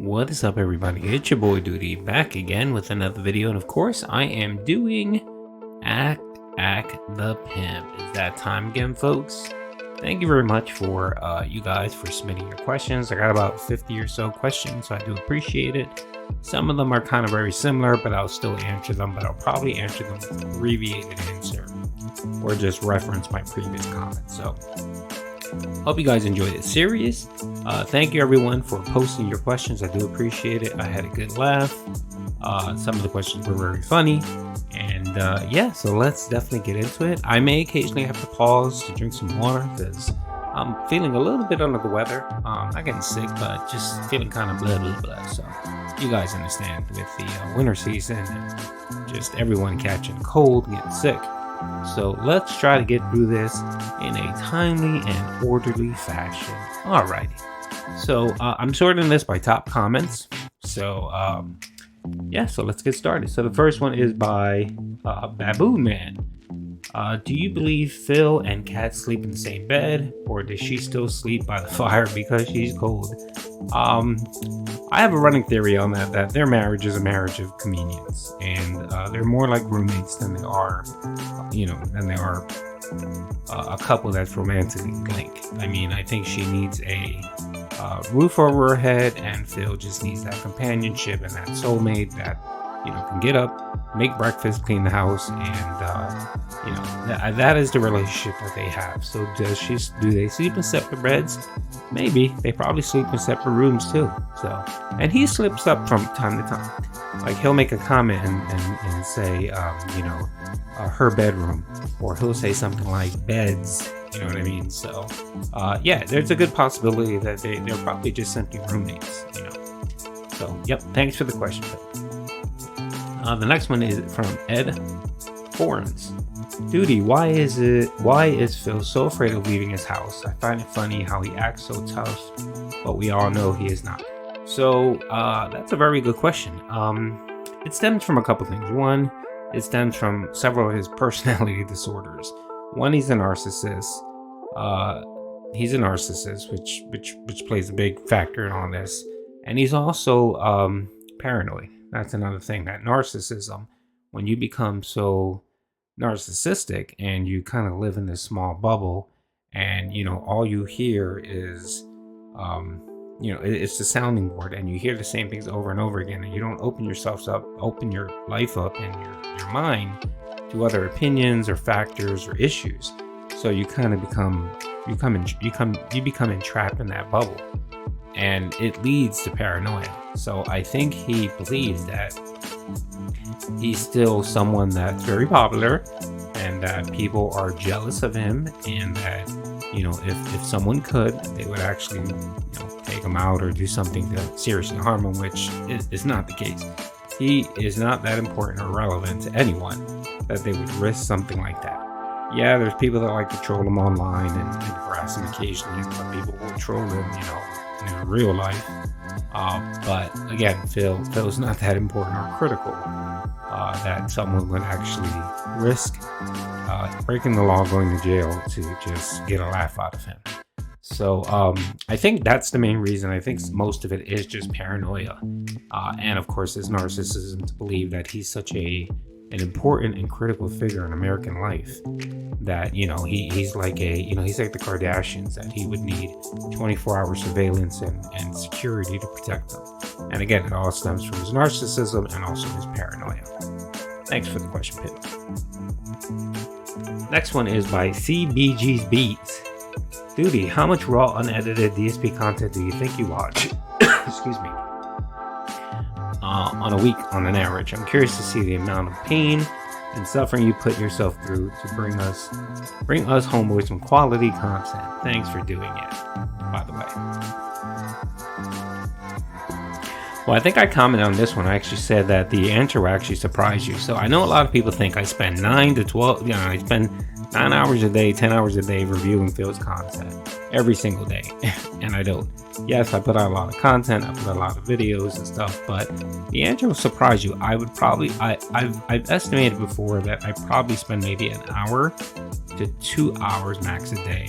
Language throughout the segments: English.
What is up, everybody? It's your boy Doody back again with another video, and of course I am doing Act the Pimp. It's that time again, folks. Thank you very much for you guys for submitting your questions. I got about 50 or so questions, so I do appreciate it. Some of them are kind of very similar, but I'll still answer them, but I'll probably answer them with an abbreviated answer or just reference my previous comments. So hope you guys enjoy this series. Thank you everyone for posting your questions. I do appreciate it. I had a good laugh. Some of the questions were very funny. And yeah, so let's definitely get into it. I may occasionally have to pause to drink some water because I'm feeling a little bit under the weather. Not getting sick, but just feeling kind of blah. So you guys understand with the winter season and just everyone catching a cold, getting sick. So let's try to get through this in a timely and orderly fashion. Alrighty. So I'm sorting this by top comments. So yeah, so let's get started. So the first one is by Baboon Man. Do you believe Phil and Kat sleep in the same bed, or does she still sleep by the fire because she's cold? I have a running theory on that their marriage is a marriage of convenience, and they're more like roommates than they are, a couple that's romantically linked. I mean, I think she needs a roof over her head, and Phil just needs that companionship and that soulmate that can get up, make breakfast, clean the house, and that is the relationship that they have. So do they sleep in separate beds? Maybe. They probably sleep in separate rooms too. So, and he slips up from time to time. Like he'll make a comment and say, her bedroom, or he'll say something like beds. You know what I mean? So, yeah, there's a good possibility that they're probably just simply roommates. So, yep. Thanks for the question. The next one is from Ed Forens. Doody, why is Phil so afraid of leaving his house? I find it funny how he acts so tough, but we all know he is not. So that's a very good question. It stems from a couple things. One, it stems from several of his personality disorders. One, he's a narcissist. Which plays a big factor in all this. And he's also paranoid. That's another thing. That narcissism, when you become so narcissistic and you kind of live in this small bubble, and all you hear is it's the sounding board, and you hear the same things over and over again, and you don't open your life up and your mind to other opinions or factors or issues. So you kind of become entrapped in that bubble, and it leads to paranoia. So I think he believes that he's still someone that's very popular, and that people are jealous of him, and that if someone could, they would actually take him out or do something to seriously harm him, which is not the case. He is not that important or relevant to anyone that they would risk something like that. Yeah, there's people that like to troll him online and harass him occasionally, but people will troll him in real life. But again, Phil's not that important or critical that someone would actually risk breaking the law, going to jail to just get a laugh out of him. So I think that's the main reason. I think most of it is just paranoia, and of course his narcissism, to believe that he's such an important and critical figure in American life, that he's like he's like the Kardashians, that he would need 24-hour surveillance and security to protect them. And again, it all stems from his narcissism and also his paranoia. Thanks for the question, Pip. Next one is by CBG's Beats. Doody, how much raw unedited DSP content do you think you watch? Excuse me. On a week, on an average. I'm curious to see the amount of pain and suffering you put yourself through to bring us homeboys some quality content. Thanks for doing it, by the way. Well, I think I commented on this one. I actually said that the answer will actually surprise you. So I know a lot of people think I spend 9 to 12, I spend 9 hours a day, 10 hours a day reviewing Phil's content every single day. And I don't. Yes, I put out a lot of content, I put out a lot of videos and stuff, but the answer will surprise you. I would probably, I've estimated before that I probably spend maybe an hour to 2 hours max a day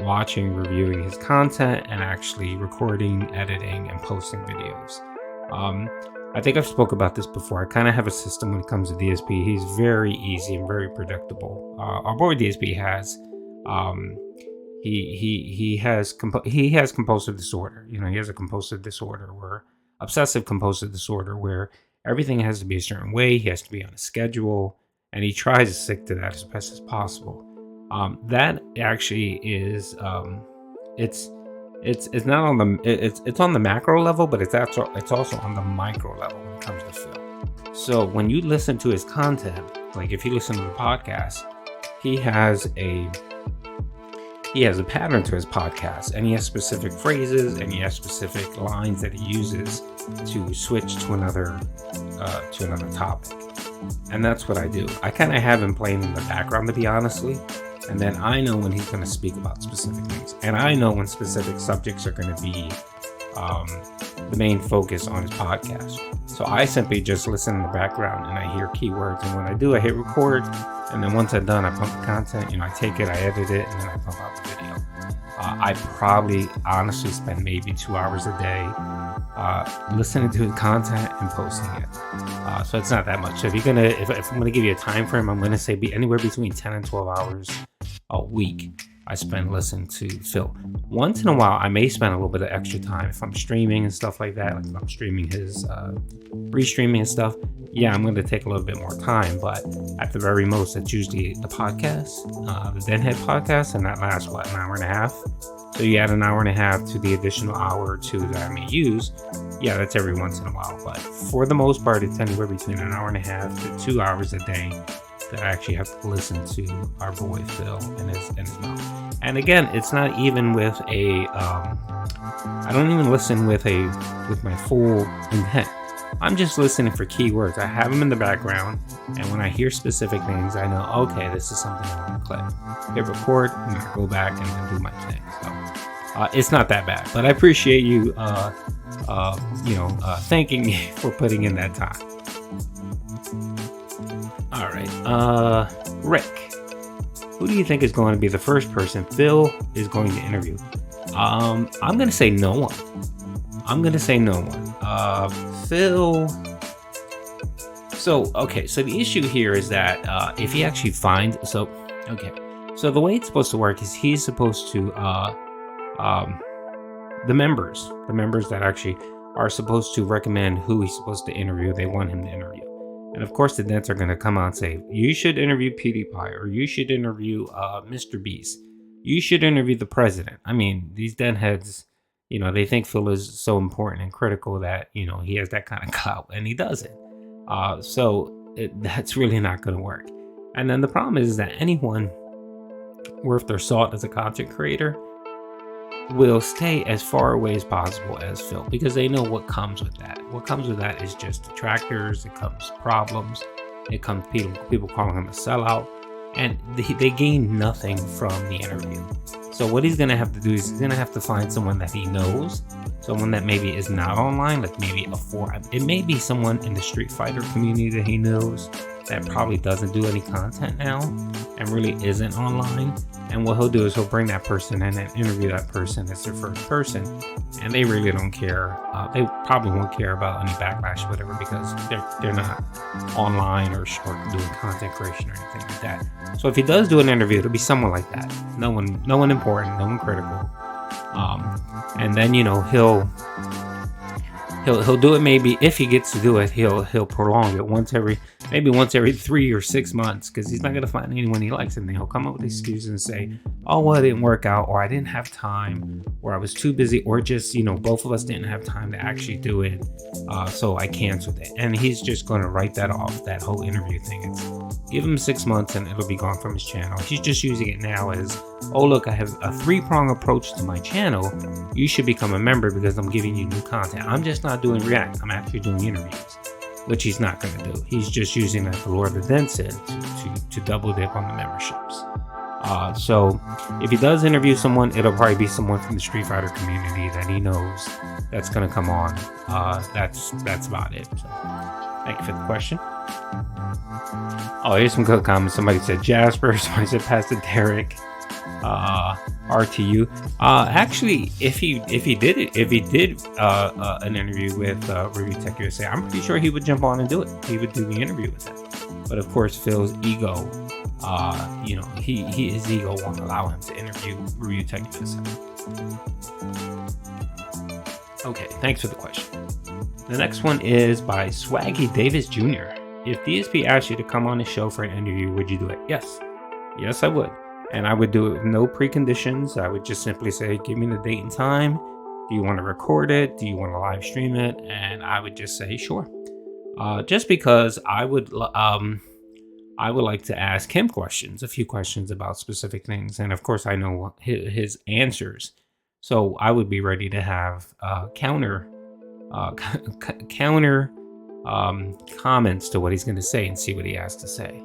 watching, reviewing his content, and actually recording, editing, and posting videos. I think I've spoke about this before. I kind of have a system when it comes to DSP. He's very easy and very predictable. Our boy DSP has he has compulsive disorder. You know, he has a compulsive disorder, where obsessive compulsive disorder, where everything has to be a certain way. He has to be on a schedule, and he tries to stick to that as best as possible. That actually is it's not on the it's on the macro level, but it's also on the micro level when it comes to Phil. So when you listen to his content, like if you listen to the podcast, he has a pattern to his podcast, and he has specific phrases, and he has specific lines that he uses to switch to another topic. And that's what I do. I kind of have him playing in the background, to be honestly. And then I know when he's going to speak about specific things. And I know when specific subjects are going to be the main focus on his podcast. So I simply just listen in the background and I hear keywords. And when I do, I hit record. And then once I'm done, I pump the content. You know, I take it, I edit it, and then I pump out the video. I probably honestly spend maybe 2 hours a day listening to his content and posting it. So it's not that much. So if I'm gonna give you a time frame, I'm gonna say be anywhere between 10 and 12 hours a week I spend listening to Phil. Once in a while, I may spend a little bit of extra time if I'm streaming and stuff like that. Like if I'm streaming his restreaming and stuff. Yeah, I'm going to take a little bit more time, but at the very most, it's usually the podcast, the Denhead podcast, and that lasts an hour and a half. So you add an hour and a half to the additional hour or two that I may use. Yeah, that's every once in a while, but for the most part, it's anywhere between an hour and a half to 2 hours a day that I actually have to listen to our boy Phil and his mouth. And again, it's not even with I don't even listen with my full intent. I'm just listening for keywords. I have them in the background, and when I hear specific things, I know, okay, this is something I want to click. Hit record, and I go back and then do my thing. So it's not that bad, but I appreciate you, thanking me for putting in that time. All right, Rick, who do you think is going to be the first person Phil is going to interview? I'm going to say no one. Phil. So the issue here is that if he actually finds, so the way it's supposed to work is he's supposed to, the members that actually are supposed to recommend who he's supposed to interview, they want him to interview. And of course the dents are going to come out and say, you should interview PewDiePie, or you should interview Mr. Beast. You should interview the president. I mean, these dentheads, you know, they think Phil is so important and critical that, you know, he has that kind of clout, and he doesn't. That's really not going to work. And then the problem is that anyone worth their salt as a content creator will stay as far away as possible as Phil, because they know what comes with that. What comes with that is just detractors, it comes problems, it comes people calling him a sellout, and they gain nothing from the interview. So what he's going to have to do is he's going to have to find someone that he knows, someone that maybe is not online, like maybe it may be someone in the Street Fighter community that he knows that probably doesn't do any content now and really isn't online. And what he'll do is he'll bring that person in and interview that person as their first person, and they really don't care. They probably won't care about any backlash or whatever, because they're not online or doing content creation or anything like that. So if he does do an interview, it'll be someone like that. No one important, no one critical. And then, you know, he'll do it. Maybe if he gets to do it, he'll prolong it once every 3 or 6 months, because he's not going to find anyone he likes, and then he'll come up with excuses and say, oh, well, it didn't work out, or I didn't have time, or I was too busy, or just, you know, both of us didn't have time to actually do it, so I canceled it. And he's just going to write that off, that whole interview thing. Give him 6 months and it'll be gone from his channel. He's just using it now as, oh, look, I have a 3-prong approach to my channel. You should become a member because I'm giving you new content. I'm just not doing React. I'm actually doing interviews, which he's not going to do. He's just using that, the Lord of the Dents to double dip on the memberships. So if he does interview someone, it'll probably be someone from the Street Fighter community that he knows that's going to come on. That's about it. So thank you for the question. Oh, here's some good comments. Somebody said Jasper. Somebody said Pastor Derek. RTU. Actually, if he did an interview with Review Tech USA, I'm pretty sure he would jump on and do it. He would do the interview with them. But of course, Phil's ego, his ego won't allow him to interview Review Tech USA. Okay, thanks for the question. The next one is by Swaggy Davis Jr. If DSP asked you to come on the show for an interview, would you do it? Yes, I would. And I would do it with no preconditions. I would just simply say, give me the date and time. Do you want to record it? Do you want to live stream it? And I would just say, sure. Just because I would like to ask him questions, a few questions about specific things. And of course, I know his answers. So I would be ready to have counter comments to what he's going to say and see what he has to say.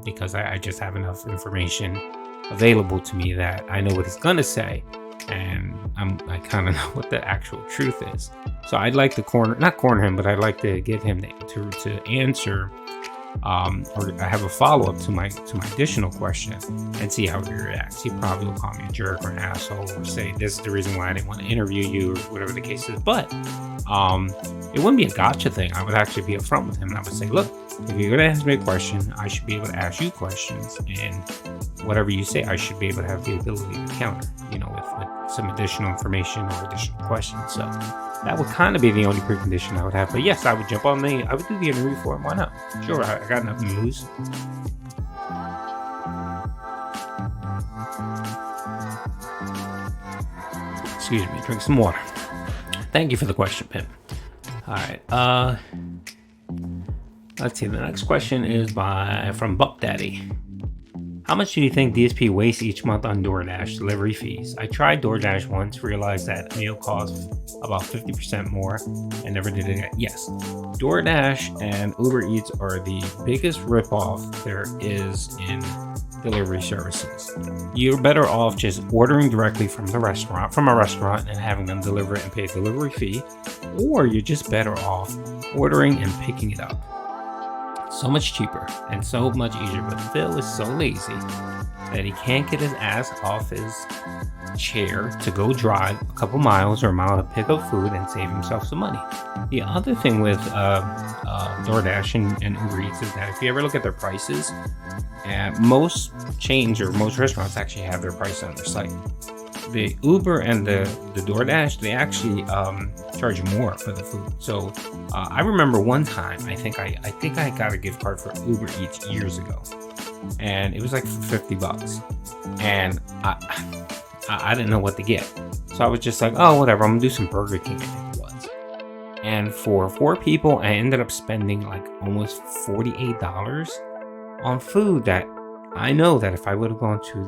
Because I just have enough information available to me that I know what he's gonna say, and I kind of know what the actual truth is. So I'd like to not corner him, but I'd like to get him to answer, or I have a follow-up to my additional question and see how he reacts. He probably will call me a jerk or an asshole, or say this is the reason why I didn't want to interview you, or whatever the case is. But it wouldn't be a gotcha thing. I would actually be upfront with him, and I would say, look, if you're gonna ask me a question, I should be able to ask you questions, and whatever you say, I should be able to have the ability to counter, with some additional information or additional questions. So that would kind of be the only precondition I would have. But yes, I would jump on I would do the interview for him. Why not? Sure, I got nothing to lose. Excuse me, drink some water. Thank you for the question, Pim. All right, let's see. The next question is from Buck Daddy. How much do you think DSP wastes each month on DoorDash delivery fees? I tried DoorDash once, realized that meal costs about 50% more, and never did it again. Yes, DoorDash and Uber Eats are the biggest ripoff there is in delivery services. You're better off just ordering directly from a restaurant, and having them deliver it and pay a delivery fee, or you're just better off ordering and picking it up. So much cheaper and so much easier. But Phil is so lazy that he can't get his ass off his chair to go drive a couple miles or a mile to pick up food and save himself some money. The other thing with DoorDash and Uber Eats is that if you ever look at their prices, most chains or most restaurants actually have their price on their site. The Uber and the DoorDash, they actually charge more for the food. So I remember one time, I think I got a gift card for Uber Eats years ago, and it was like $50, and I didn't know what to get, so I was just like, oh, whatever, I'm gonna do some Burger King, I think it was. And for 4 people, I ended up spending like almost $48 on food that I know that if I would have gone to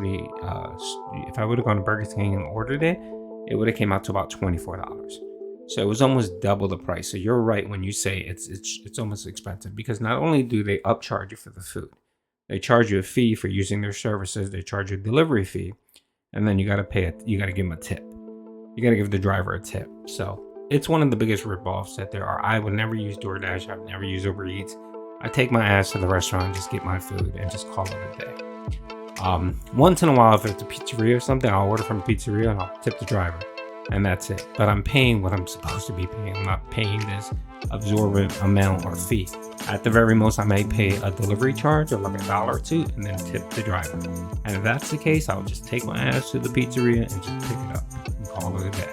Burger King and ordered it, it would have came out to about $24. So it was almost double the price. So you're right when you say it's almost expensive, because not only do they upcharge you for the food, they charge you a fee for using their services. They charge you a delivery fee, and then you got to you got to give them a tip. You got to give the driver a tip. So it's one of the biggest ripoffs that there are. I would never use DoorDash. I would never use Uber Eats. I take my ass to the restaurant and just get my food and just call it a day. Once in a while, if it's a pizzeria or something, I'll order from a pizzeria and I'll tip the driver, and that's it. But I'm paying what I'm supposed to be paying. I'm not paying this absorbent amount or fee. At the very most, I may pay a delivery charge of like $1 or $2 and then tip the driver. And if that's the case, I'll just take my ass to the pizzeria and just pick it up and call it a day.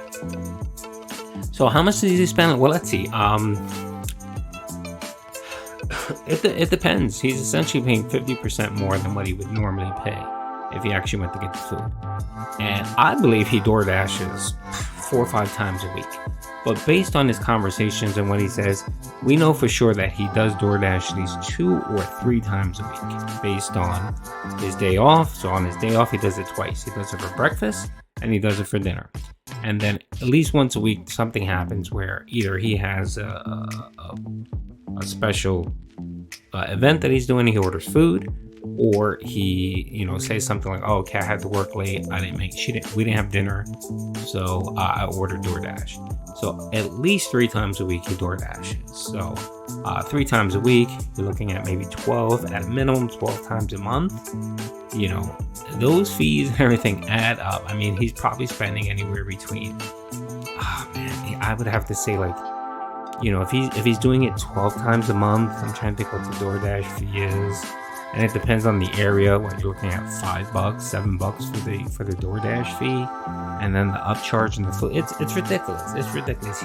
So how much does he spend? Well, let's see. It depends. He's essentially paying 50% more than what he would normally pay if he actually went to get the food. And I believe he DoorDashes 4 or 5 times a week. But based on his conversations and what he says, we know for sure that he does DoorDash at least 2 or 3 times a week based on his day off. So on his day off, he does it twice. He does it for breakfast and he does it for dinner. And then at least once a week, something happens where either he has a special event that he's doing, he orders food, or he, says something like, "Oh, okay, I had to work late. We didn't have dinner, so I ordered DoorDash." So at least 3 times a week he DoorDashes. So 3 times a week, you're looking at maybe 12 at a minimum, 12 times a month. Those fees and everything add up. I mean, he's probably spending anywhere between, I would have to say, like, if he's doing it 12 times a month, I'm trying to think what the DoorDash fee is. And it depends on the area. What you're looking at, $5, $7 for the DoorDash fee, and then the upcharge and the food. It's ridiculous. It's ridiculous.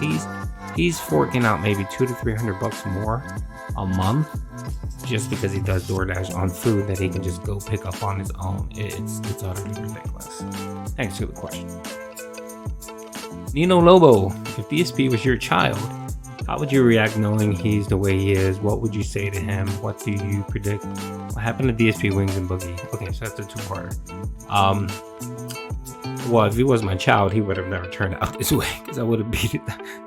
He's forking out maybe $200 to $300 more a month just because he does DoorDash on food that he can just go pick up on his own. It's utterly ridiculous. Thanks for the question. Nino Lobo, if DSP was your child, how would you react knowing he's the way he is? What would you say to him? What do you predict? What happened to DSP, Wings, and Boogie? Okay, so that's a 2-parter. Well, if he was my child, he would have never turned out this way, because I would have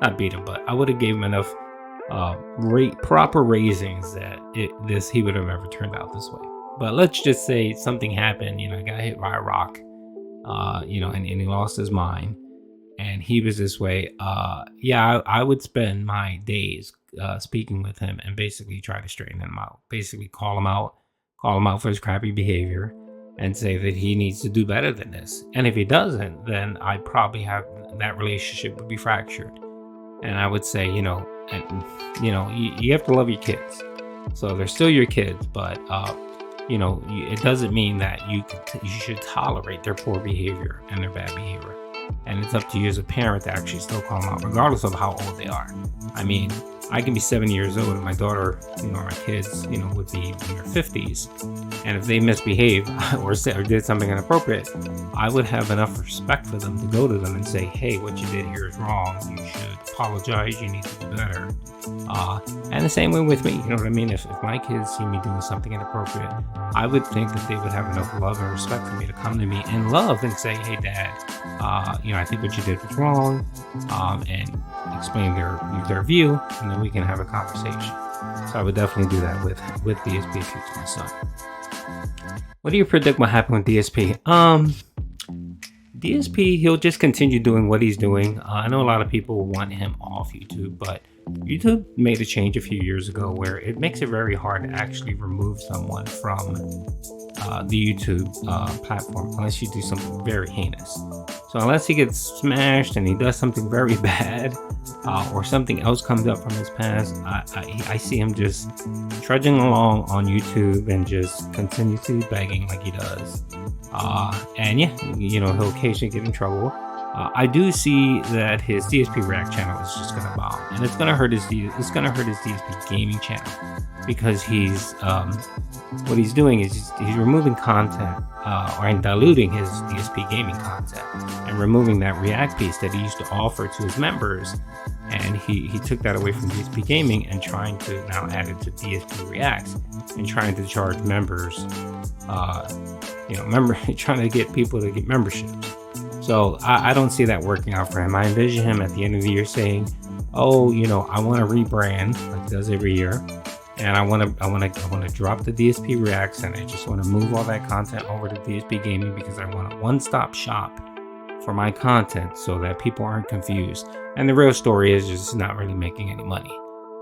not beat him, but I would have gave him enough proper raisings that he would have never turned out this way. But let's just say something happened. I got hit by a rock, and he lost his mind. And he was this way. I would spend my days speaking with him and basically try to straighten him out. Basically call him out for his crappy behavior and say that he needs to do better than this. And if he doesn't, then I'd probably have that relationship would be fractured. And I would say, you have to love your kids. So they're still your kids, but it doesn't mean that you should tolerate their poor behavior and their bad behavior. And it's up to you as a parent to actually still call them out, regardless of how old they are. I mean, I can be 7 years old and my daughter, my kids, would be in their 50s. And if they misbehave or did something inappropriate, I would have enough respect for them to go to them and say, "Hey, what you did here is wrong. You should apologize. You need to do better." And the same way with me, you know what I mean? If my kids see me doing something inappropriate, I would think that they would have enough love and respect for me to come to me and love and say, "Hey, Dad, I think what you did was wrong," and explain their view, and then we can have a conversation. So I would definitely do that with DSP if it's my son. What do you predict will happen with DSP? DSP, he'll just continue doing what he's doing. I know a lot of people want him off YouTube, but YouTube made a change a few years ago where it makes it very hard to actually remove someone from the YouTube platform unless you do something very heinous. So unless he gets smashed and he does something very bad, or something else comes up from his past, I see him just trudging along on YouTube and just continuously begging like he does. And yeah, he'll occasionally get in trouble. I do see that his DSP React channel is just gonna bomb, and it's gonna hurt his DSP gaming channel, because what he's doing is he's removing content or diluting his DSP gaming content and removing that React piece that he used to offer to his members, and he took that away from DSP gaming and trying to now add it to DSP Reacts and trying to charge members, trying to get people to get memberships. So I don't see that working out for him. I envision him at the end of the year saying, "Oh, I want to rebrand like he does every year, and I want to drop the DSP Reacts, and I just want to move all that content over to DSP Gaming because I want a one-stop shop for my content so that people aren't confused." And the real story is just not really making any money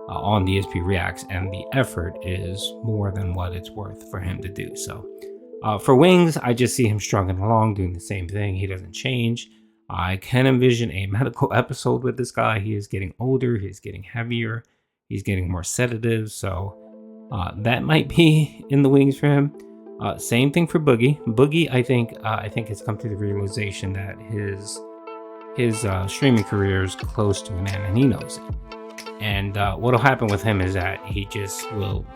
on DSP Reacts, and the effort is more than what it's worth for him to do so. For Wings, I just see him struggling along, doing the same thing. He doesn't change. I can envision a medical episode with this guy. He is getting older. He's getting heavier. He's getting more sedatives. So that might be in the wings for him. Same thing for Boogie. Boogie, I think has come to the realization that his streaming career is close to an end, and he knows it. And what'll happen with him is that he just will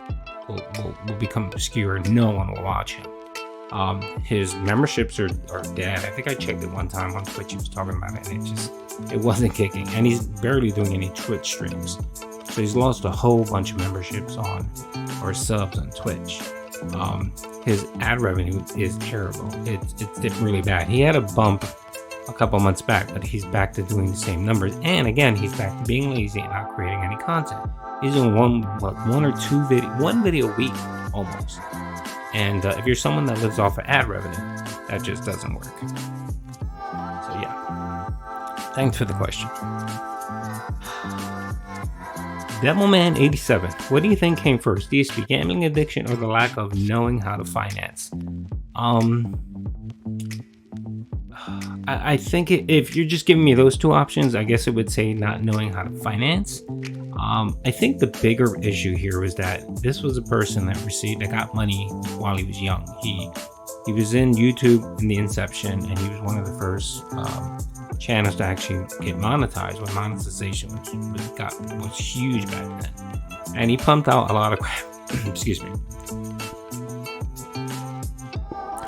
become obscure. No one will watch him. His memberships are dead. I think I checked it one time on Twitch. He was talking about it, and it wasn't kicking. And he's barely doing any Twitch streams. So he's lost a whole bunch of memberships or subs on Twitch. His ad revenue is terrible. It's really bad. He had a bump a couple months back, but he's back to doing the same numbers. And again, he's back to being lazy and not creating any content. He's doing one video a week almost. And if you're someone that lives off of ad revenue, that just doesn't work. So yeah, thanks for the question. Devilman87, what do you think came first, DSP gambling addiction or the lack of knowing how to finance? I think if you're just giving me those two options, I guess it would say not knowing how to finance. I think the bigger issue here was that this was a person that got money while he was young. He was in YouTube in the inception, and he was one of the first channels to actually get monetized when monetization was huge back then. And he pumped out a lot of excuse me.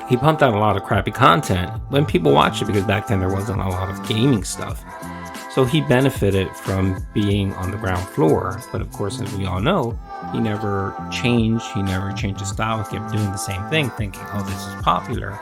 He pumped out a lot of crappy content when people watched it, because back then there wasn't a lot of gaming stuff. So he benefited from being on the ground floor. But of course, as we all know, he never changed. He never changed his style. He kept doing the same thing, thinking, oh, this is popular.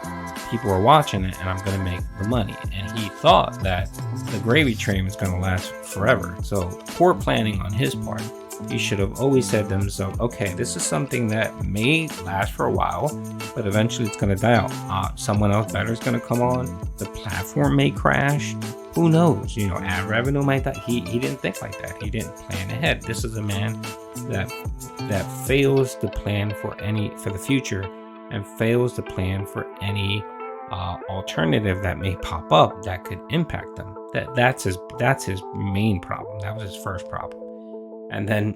People are watching it and I'm going to make the money. And he thought that the gravy train was going to last forever. So poor planning on his part. He should have always said to himself, okay, this is something that may last for a while, but eventually it's going to die out. Someone else better is going to come on. The platform may crash. Who knows? Ad revenue might die. He didn't think like that. He didn't plan ahead. This is a man that fails to plan for the future, and fails to plan for any alternative that may pop up that could impact them. That's his main problem. That was his first problem. And then,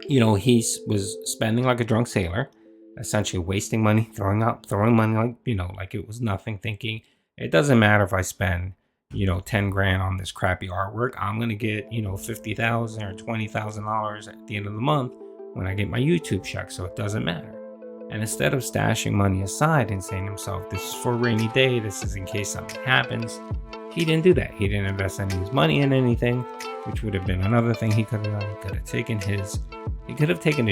he was spending like a drunk sailor, essentially wasting money, throwing money like it was nothing, thinking it doesn't matter if I spend, 10 grand on this crappy artwork. I'm going to get, $50,000 or $20,000 at the end of the month when I get my YouTube check. So it doesn't matter. And instead of stashing money aside and saying to himself, this is for a rainy day, this is in case something happens, he didn't do that. He didn't invest any of his money in anything, which would have been another thing he could have done. He could have taken his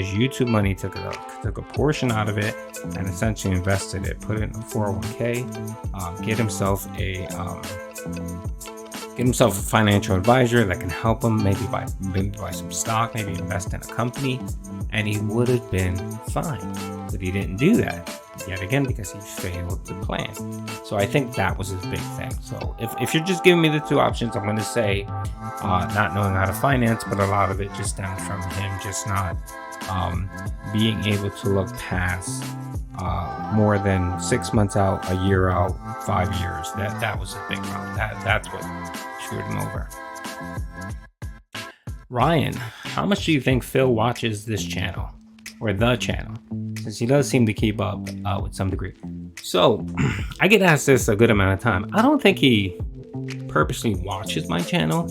YouTube money, took a portion out of it, and essentially invested it, put it in a 401k, get himself a financial advisor that can help him, maybe buy some stock, maybe invest in a company, and he would have been fine. But he didn't do that, yet again, because he failed to plan. So I think that was his big thing. So if you're just giving me the two options, I'm going to say not knowing how to finance, but a lot of it just stems from him just not being able to look past more than 6 months out, a year out, 5 years. That was a big problem. That's what screwed him over. Ryan, how much do you think Phil watches this channel, or the channel, since he does seem to keep up with some degree? So I get asked this a good amount of time. I don't think he purposely watches my channel.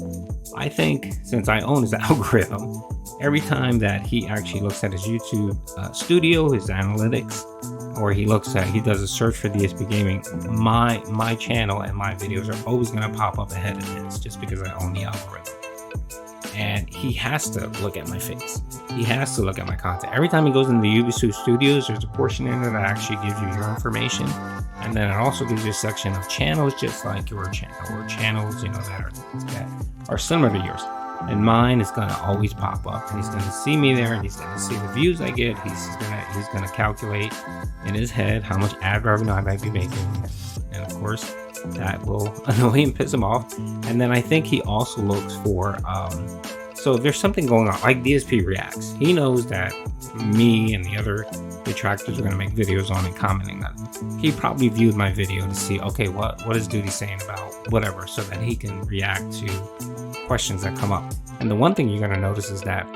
I think since I own his algorithm, every time that he actually looks at his YouTube studio, his analytics, or he does a search for DSP Gaming, my channel and my videos are always going to pop up ahead of his, just because I own the algorithm. And he has to look at my face. He has to look at my content. Every time he goes into the Ubisoft Studios, there's a portion in there that actually gives you your information. And then it also gives you a section of channels just like your channel, or channels, that are similar to yours. And mine is going to always pop up, and he's going to see me there, and he's going to see the views I get. He's going to calculate in his head how much ad revenue I might be making. And of course, that will annoy and piss him off. And then I think he also looks for so if there's something going on, like DSP Reacts, he knows that me and the other detractors are going to make videos on and commenting on it. He probably viewed my video to see, okay, what is Doody saying about whatever, so that he can react to questions that come up. And the one thing you're going to notice is that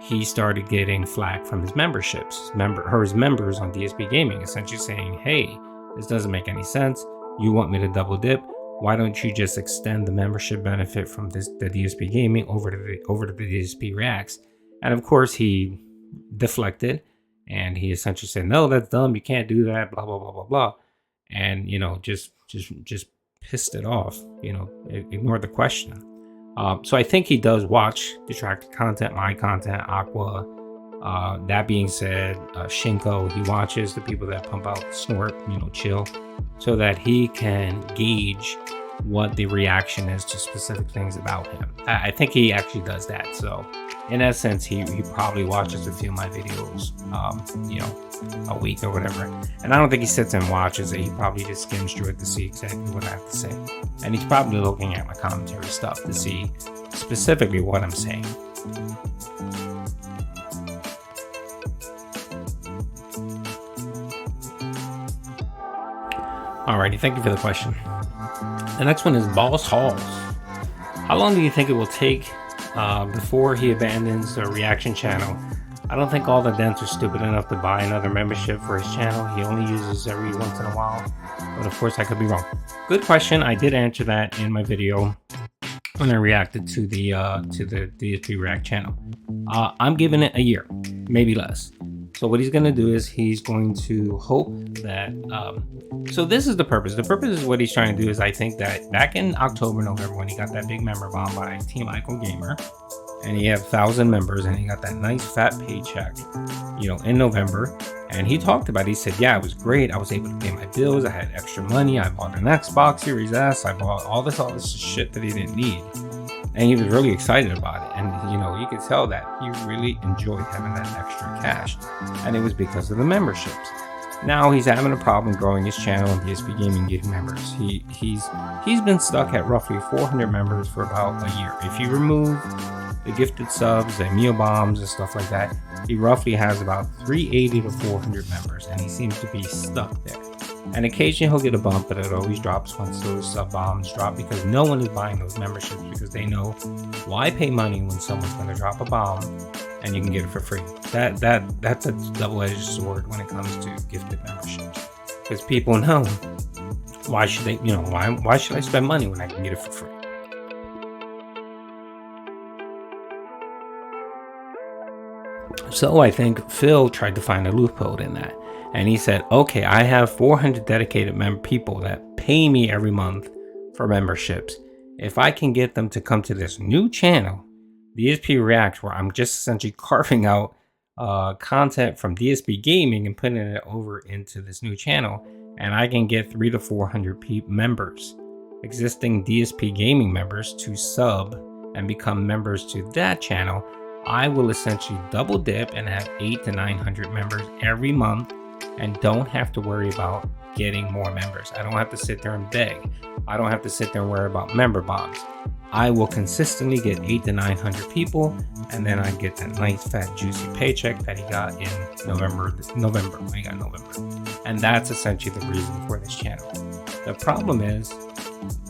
he started getting flack from his memberships, his members on DSP Gaming, essentially saying, hey, this doesn't make any sense. You want me to double dip? Why don't you just extend the membership benefit from the DSP Gaming over to the DSP Reacts? And of course, he deflected, and he essentially said, no, that's dumb. You can't do that, blah, blah, blah, blah, blah. And, just pissed it off, ignored the question. So I think he does watch detracted content, my content, Aqua. That being said, Shinko, he watches the people that pump out snort, chill, so that he can gauge what the reaction is to specific things about him. I think he actually does that. So in essence, he probably watches a few of my videos, a week or whatever. And I don't think he sits and watches it. He probably just skims through it to see exactly what I have to say. And he's probably looking at my commentary stuff to see specifically what I'm saying. Alrighty, thank you for the question. The next one is Boss Halls. How long do you think it will take before he abandons the reaction channel? I don't think all the dents are stupid enough to buy another membership for his channel. He only uses every once in a while, but of course I could be wrong. Good question. I did answer that in my video when I reacted to the DSP React channel. I'm giving it a year, maybe less. So what he's going to do is he's going to hope that, so this is the purpose. The purpose is what he's trying to do is, I think that back in October, November, when he got that big member bomb by Team Icon Gamer, and he had 1,000 members and he got that nice fat paycheck, in November. And he talked about it. He said, yeah, it was great. I was able to pay my bills. I had extra money. I bought an Xbox Series S. I bought all this shit that he didn't need. And he was really excited about it. And, you could tell that he really enjoyed having that extra cash. And it was because of the memberships. Now he's having a problem growing his channel and DSP Gaming getting members. He's been stuck at roughly 400 members for about a year. If you remove the gifted subs, the meal bombs and stuff like that, he roughly has about 380 to 400 members, and he seems to be stuck there. And occasionally he'll get a bump, but it always drops once those sub bombs drop, because no one is buying those memberships, because they know, why pay money when someone's going to drop a bomb and you can get it for free? That's a double-edged sword when it comes to gifted memberships, because people know, why should they, why should I spend money when I can get it for free? So I think Phil tried to find a loophole in that. And he said, okay, I have 400 dedicated people that pay me every month for memberships. If I can get them to come to this new channel, DSP React, where I'm just essentially carving out content from DSP Gaming and putting it over into this new channel, and I can get 300 to 400 members, existing DSP Gaming members, to sub and become members to that channel, I will essentially double dip and have 800 to 900 members every month, and don't have to worry about getting more members. I don't have to sit there and beg. I don't have to sit there and worry about member bombs. I will consistently get 800 to 900 people, and then I get that nice fat juicy paycheck that he got in November. He got November. And that's essentially the reason for this channel. The problem is,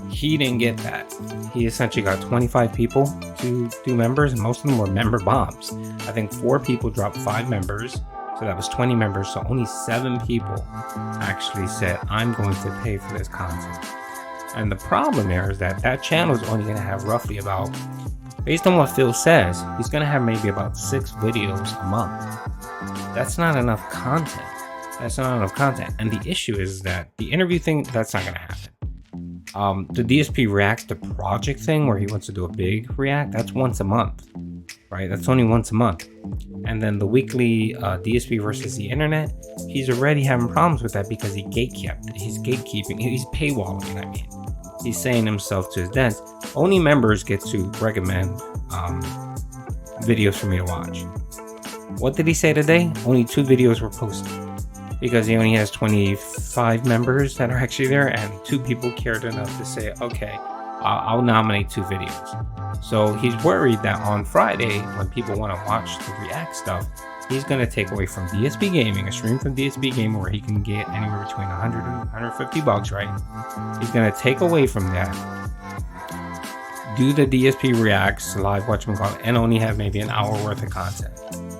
he didn't get that. He essentially got 25 people to do members, and most of them were member bombs. I think 4 people dropped 5 members, so that was 20 members. So only 7 people actually said, I'm going to pay for this content. And the problem there is that channel is only going to have roughly about, based on what Phil says, he's going to have maybe about 6 videos a month. That's not enough content. And the issue is that the interview thing, that's not going to happen. The DSP React, the project thing where he wants to do a big react, that's once a month, right? That's only once a month. And then the weekly DSP versus the internet, he's already having problems with that because he's gatekeeping, he's paywalling, I mean. He's saying himself to his dents, only members get to recommend videos for me to watch. What did he say today? Only 2 videos were posted, because he only has 25 members that are actually there, and 2 people cared enough to say, okay, I'll nominate 2 videos. So he's worried that on Friday, when people want to watch the React stuff, he's going to take away from DSP Gaming, a stream from DSP Gaming where he can get anywhere between 100 and 150 bucks, right? He's going to take away from that, do the DSP Reacts live whatchamacallit, and only have maybe an hour worth of content.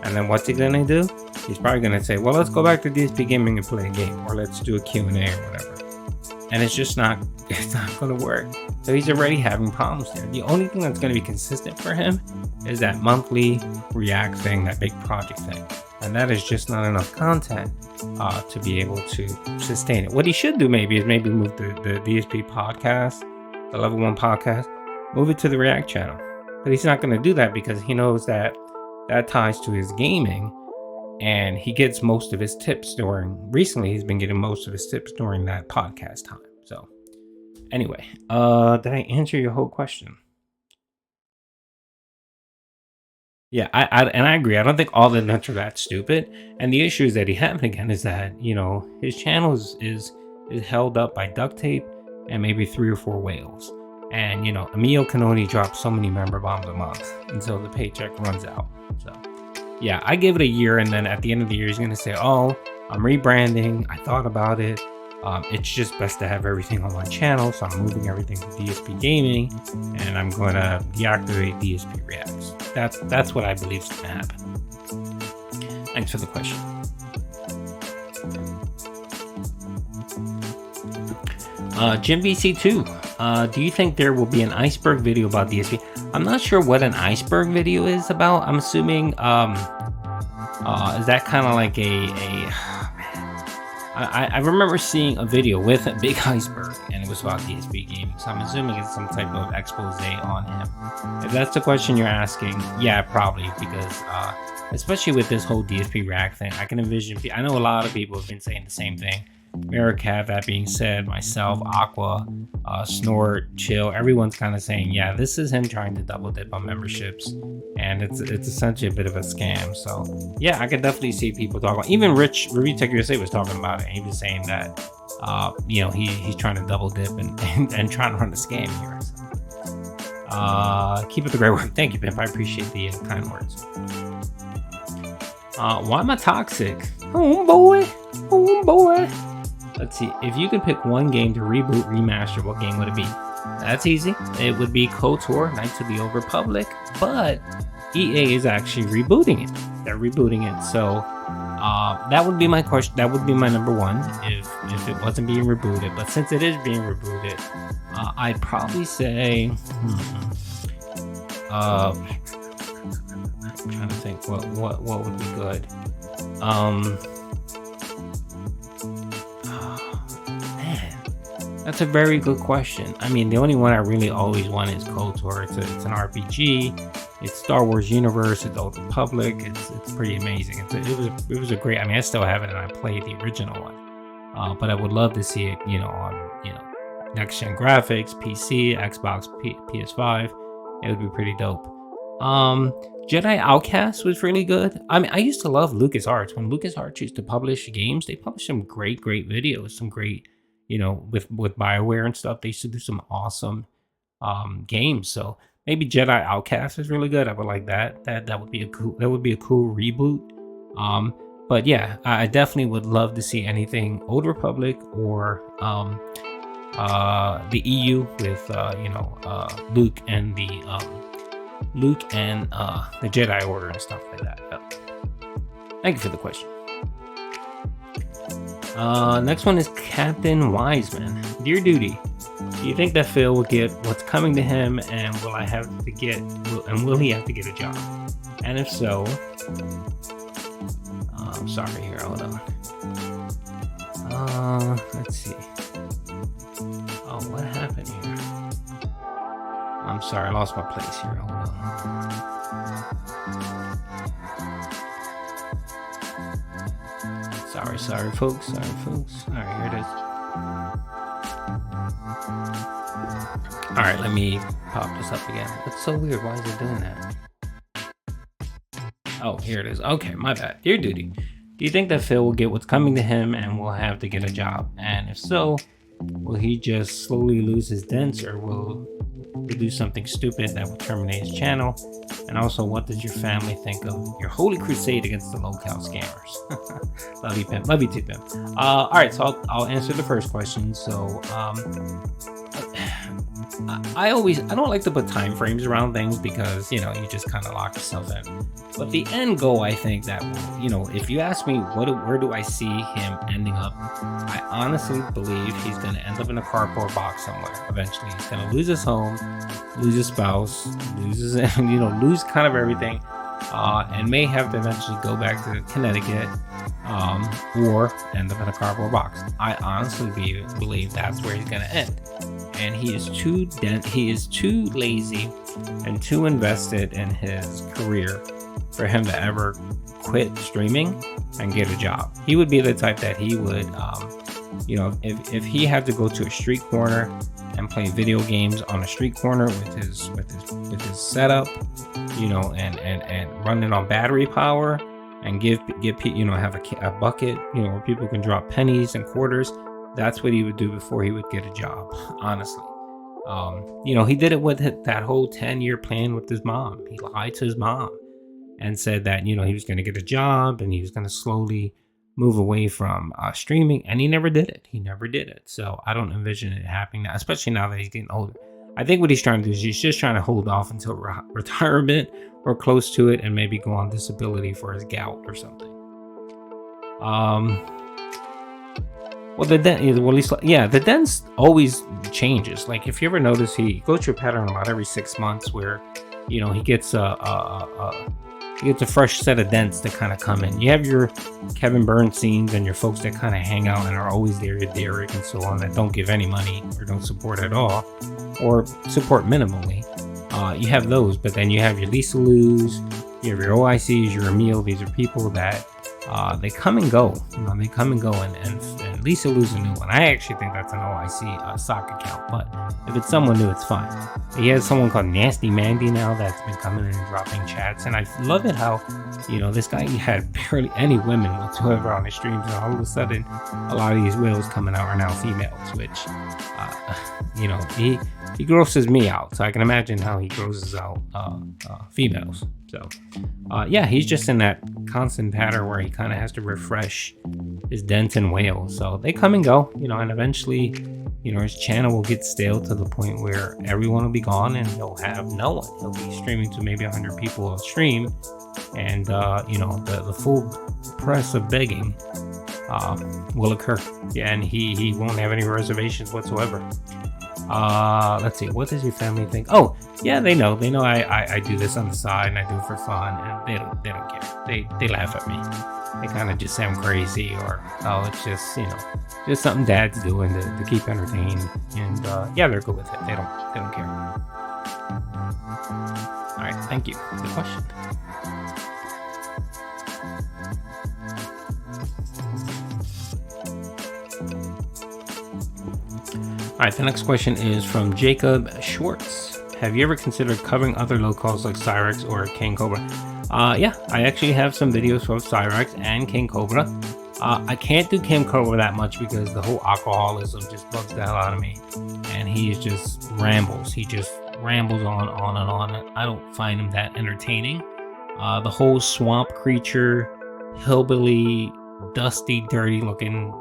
And then what's he going to do? He's probably going to say, well, let's go back to DSP Gaming and play a game, or let's do a Q&A or whatever. And it's just not going to work. So he's already having problems there. The only thing that's going to be consistent for him is that monthly React thing, that big project thing. And that is just not enough content to be able to sustain it. What he should do maybe is move the DSP podcast, the Level 1 podcast, move it to the React channel. But he's not going to do that because he knows that ties to his gaming. And he gets most of his tips recently he's been getting most of his tips during that podcast time. So anyway, did I answer your whole question? Yeah, I agree. I don't think all the nuts are that stupid. And the issues that he having again is that, his channel is held up by duct tape and maybe 3 or 4 whales. And Emil can only drop so many member bombs a month until the paycheck runs out. So yeah, I give it a year, and then at the end of the year he's gonna say, "Oh, I'm rebranding. I thought about it. It's just best to have everything on one channel, so I'm moving everything to DSP Gaming, and I'm going to deactivate DSP Refaps." That's what I believe is going to happen. Thanks for the question. Jim BC2, do you think there will be an iceberg video about DSP? I'm not sure what an iceberg video is about. I'm assuming, is that kind of like I remember seeing a video with a big iceberg, and it was about DSP Gaming, so I'm assuming it's some type of expose on him. If that's the question you're asking, yeah, probably, because especially with this whole DSP rack thing, I can envision, I know a lot of people have been saying the same thing. Merricat, that being said, myself, Aqua, Snort, Chill, everyone's kind of saying, yeah, this is him trying to double dip on memberships, and it's essentially a bit of a scam. So yeah, I could definitely see people talking about, even Rich Review Tech USA was talking about it, and he was saying that he's trying to double dip and trying to run a scam here. So, keep up the great work. Thank you, Pimp. I appreciate the kind words. Why am I toxic? Oh boy. Let's see, if you could pick one game to reboot, remaster, what game would it be? That's easy. It would be KOTOR, Knights of the Old Republic, but EA is actually rebooting it. They're rebooting it, so that would be my question. That would be my number one if it wasn't being rebooted. But since it is being rebooted, I'd probably say, I'm trying to think what would be good. That's a very good question. I mean, the only one I really always want is KOTOR. It's an RPG. It's Star Wars universe. It's Old Republic. It's pretty amazing. It was a great. I mean, I still have it, and I played the original one. But I would love to see it, on next gen graphics, PC, Xbox, PS5. It would be pretty dope. Jedi Outcast was really good. I mean, I used to love LucasArts. When LucasArts used to publish games, they published some great videos, some great. With BioWare and stuff, they used to do some awesome games. So maybe Jedi Outcast is really good. I would like that. That would be a cool reboot. But yeah, I definitely would love to see anything Old Republic or the EU with Luke and the Jedi Order and stuff like that. Thank you for the question. Next one is Captain Wiseman. Dear Doody, do you think that Phil will get what's coming to him, and will he have to get a job? And if so, I'm sorry here, hold on. Let's see. Oh, what happened here? I'm sorry, I lost my place here. Hold on. Sorry, folks. All right, here it is. All right, let me pop this up again. That's so weird. Why is it doing that? Oh, here it is. Okay, my bad. Dear Doody, do you think that Phil will get what's coming to him and will have to get a job? And if so, will he just slowly lose his dents, or will he do something stupid that will terminate his channel? And also, what does your family think of your holy crusade against the low-cal scammers? Love you, Pimp. Love you too, Pimp. All right, so I'll answer the first question. So, I don't like to put time frames around things because, you just kind of lock yourself in. But the end goal, I think that, if you ask me where do I see him ending up, I honestly believe he's going to end up in a cardboard box somewhere. Eventually, he's going to lose his home, lose his spouse, lose kind of everything, and may have to eventually go back to Connecticut, or end up in a cardboard box. I honestly believe that's where he's going to end. And he is too lazy and too invested in his career for him to ever quit streaming and get a job. He would be the type that he would, if he had to go to a street corner and play video games on a street corner with his setup, and run it on battery power, and give have a bucket, where people can drop pennies and quarters. That's what he would do before he would get a job, honestly. He did it with that whole 10-year plan with his mom. He lied to his mom and said that, he was going to get a job and he was going to slowly move away from streaming, and he never did it. So I don't envision it happening now, especially now that he's getting older. I think what he's trying to do is he's just trying to hold off until retirement or close to it, and maybe go on disability for his gout or something. The dents always changes. Like, if you ever notice, he goes through a pattern about every 6 months where, he gets a fresh set of dents that kind of come in. You have your Kevin Burns scenes and your folks that kind of hang out and are always there, your Derek and so on, that don't give any money or don't support at all, or support minimally. You have those, but then you have your Lisa Lou's, you have your OICs, your Emil. These are people that they come and go. And Lisa Lou's a new one. I actually think that's an OIC sock account, but if it's someone new, it's fine. He has someone called Nasty Mandy now that's been coming in and dropping chats, and I love it how, this guy had barely any women whatsoever on his streams, and all of a sudden, a lot of these whales coming out are now females, which, he grosses me out, so I can imagine how he grosses out females. So, he's just in that constant pattern where he kind of has to refresh his dents and whales. So they come and go, and eventually, his channel will get stale to the point where everyone will be gone and he'll have no one. He'll be streaming to maybe 100 people a stream, and the full press of begging will occur. Yeah, and he won't have any reservations whatsoever. Let's see, what does your family think? Oh, yeah, they know I do this on the side and I do it for fun, and they don't care. They laugh at me. They kind of just sound crazy, or it's just just something dad's doing to keep entertained, and they're good with it. They don't care. All right, thank you for the question. All right, the next question is from Jacob Schwartz. Have you ever considered covering other locals like Cyrex or King Cobra? I actually have some videos from Cyrex and King Cobra. I can't do King Cobra that much because the whole alcoholism just bugs the hell out of me, and he just rambles. He just rambles on and on. I don't find him that entertaining. The whole swamp creature, hillbilly, dusty, dirty looking,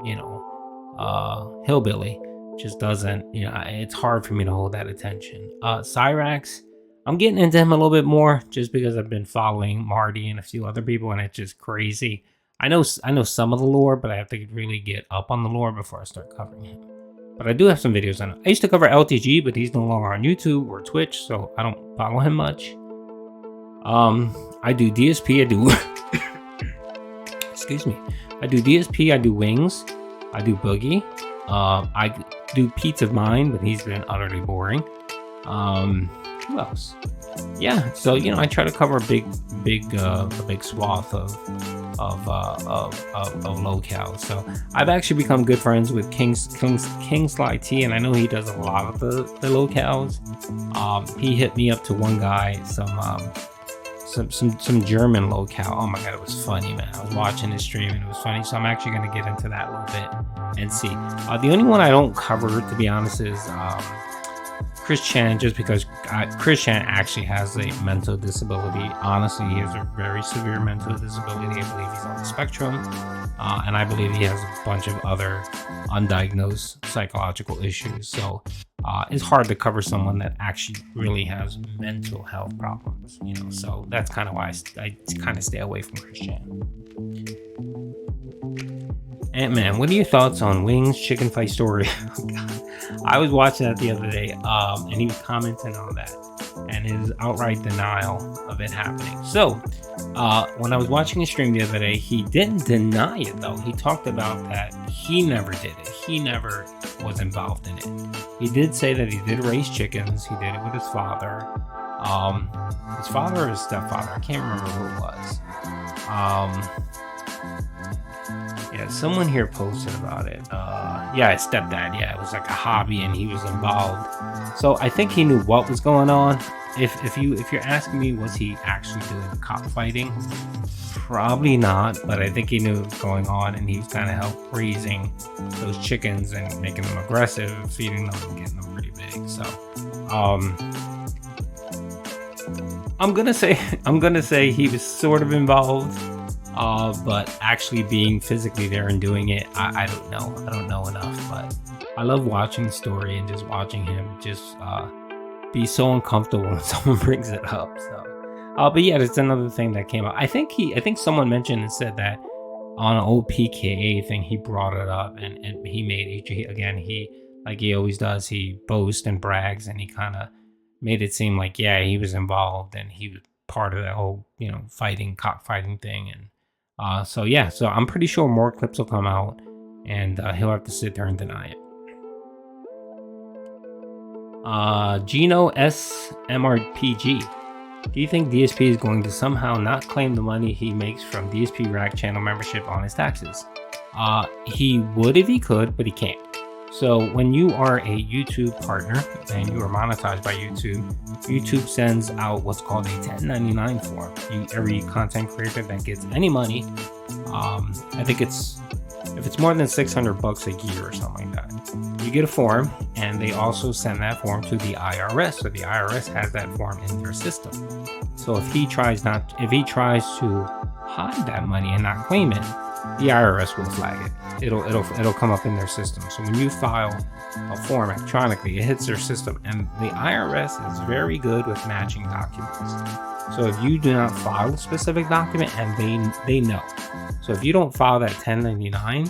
hillbilly just doesn't, it's hard for me to hold that attention. Cyrax, I'm getting into him a little bit more just because I've been following Marty and a few other people, and it's just crazy. I know some of the lore, but I have to really get up on the lore before I start covering him. But I do have some videos on it. I used to cover LTG, but he's no longer on YouTube or Twitch, so I don't follow him much. I do DSP, I do excuse me. I do DSP, I do Wings, I do Boogie. I do Pete's of Mine, but he's been utterly boring. Who else? Yeah, so I try to cover a big swath of locales. So I've actually become good friends with King Sly T, and I know he does a lot of the locales. He hit me up to one guy, some German locale. Oh my god, it was funny, man. I was watching his stream and it was funny, so I'm actually going to get into that a little bit and see. The only one I don't cover, to be honest, is Chris Chan, just because Chris Chan actually has a mental disability. Honestly, he has a very severe mental disability. I believe he's on the spectrum, and I believe he has a bunch of other undiagnosed psychological issues. So it's hard to cover someone that actually really has mental health problems, so that's kind of why I kind of stay away from Chris Chan. Ant-Man, what are your thoughts on Wings Chicken Fight Story? Oh, God. I was watching that the other day, and he was commenting on that and his outright denial of it happening. So, when I was watching his stream the other day, he didn't deny it, though. He talked about that he never did it. He never was involved in it. He did say that he did raise chickens. He did it with his father. His father or his stepfather? I can't remember who it was. Yeah, someone here posted about it. His stepdad. Yeah, it was like a hobby and he was involved. So I think he knew what was going on. if you're asking me, was he actually doing cockfighting? Probably not, but I think he knew what was going on, and he was kind of help raising those chickens and making them aggressive, feeding them and getting them pretty big. So I'm gonna say he was sort of involved, but actually being physically there and doing it, I don't know. I don't know enough, but I love watching the story and just watching him just be so uncomfortable when someone brings it up. So, but yeah, that's another thing that came up. I think someone mentioned and said that on an old PKA thing, he brought it up, and he made again. He, like he always does, he boasts and brags, and he kind of made it seem like, yeah, he was involved and he was part of that whole, cockfighting thing. And so yeah, so I'm pretty sure more clips will come out, and he'll have to sit there and deny it. Gino SMRPG. Do you think DSP is going to somehow not claim the money he makes from DSP Rack channel membership on his taxes? He would if he could, but he can't. So when you are a YouTube partner and you are monetized by YouTube sends out what's called a 1099 form. Every content creator that gets any money, I think if it's more than $600 a year or something like that, you get a form, and they also send that form to the IRS. So the IRS has that form in their system. So if he tries to hide that money and not claim it, the IRS will flag it. It'll come up in their system. So when you file a form electronically, it hits their system, and the IRS is very good with matching documents. So if you do not file a specific document, and they know. So if you don't file that 1099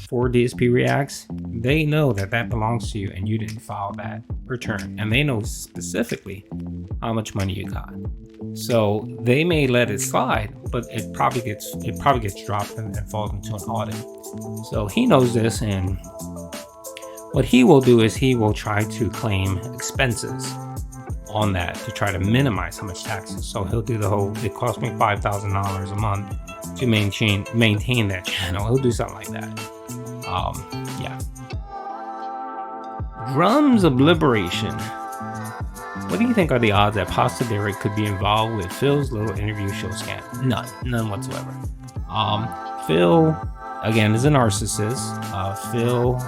for DSP Reacts, they know that belongs to you and you didn't file that return, and they know specifically how much money you got. So they may let it slide, but it probably gets dropped and falls into an audit. So he knows this, and what he will do is he will try to claim expenses on that to try to minimize how much taxes. So he'll do the whole, it cost me $5,000 a month to maintain that channel. He'll do something like that. Yeah. Drums of Liberation. What do you think are the odds that Pasta Derek could be involved with Phil's little interview show scam? None whatsoever. Phil, again, is a narcissist. Phil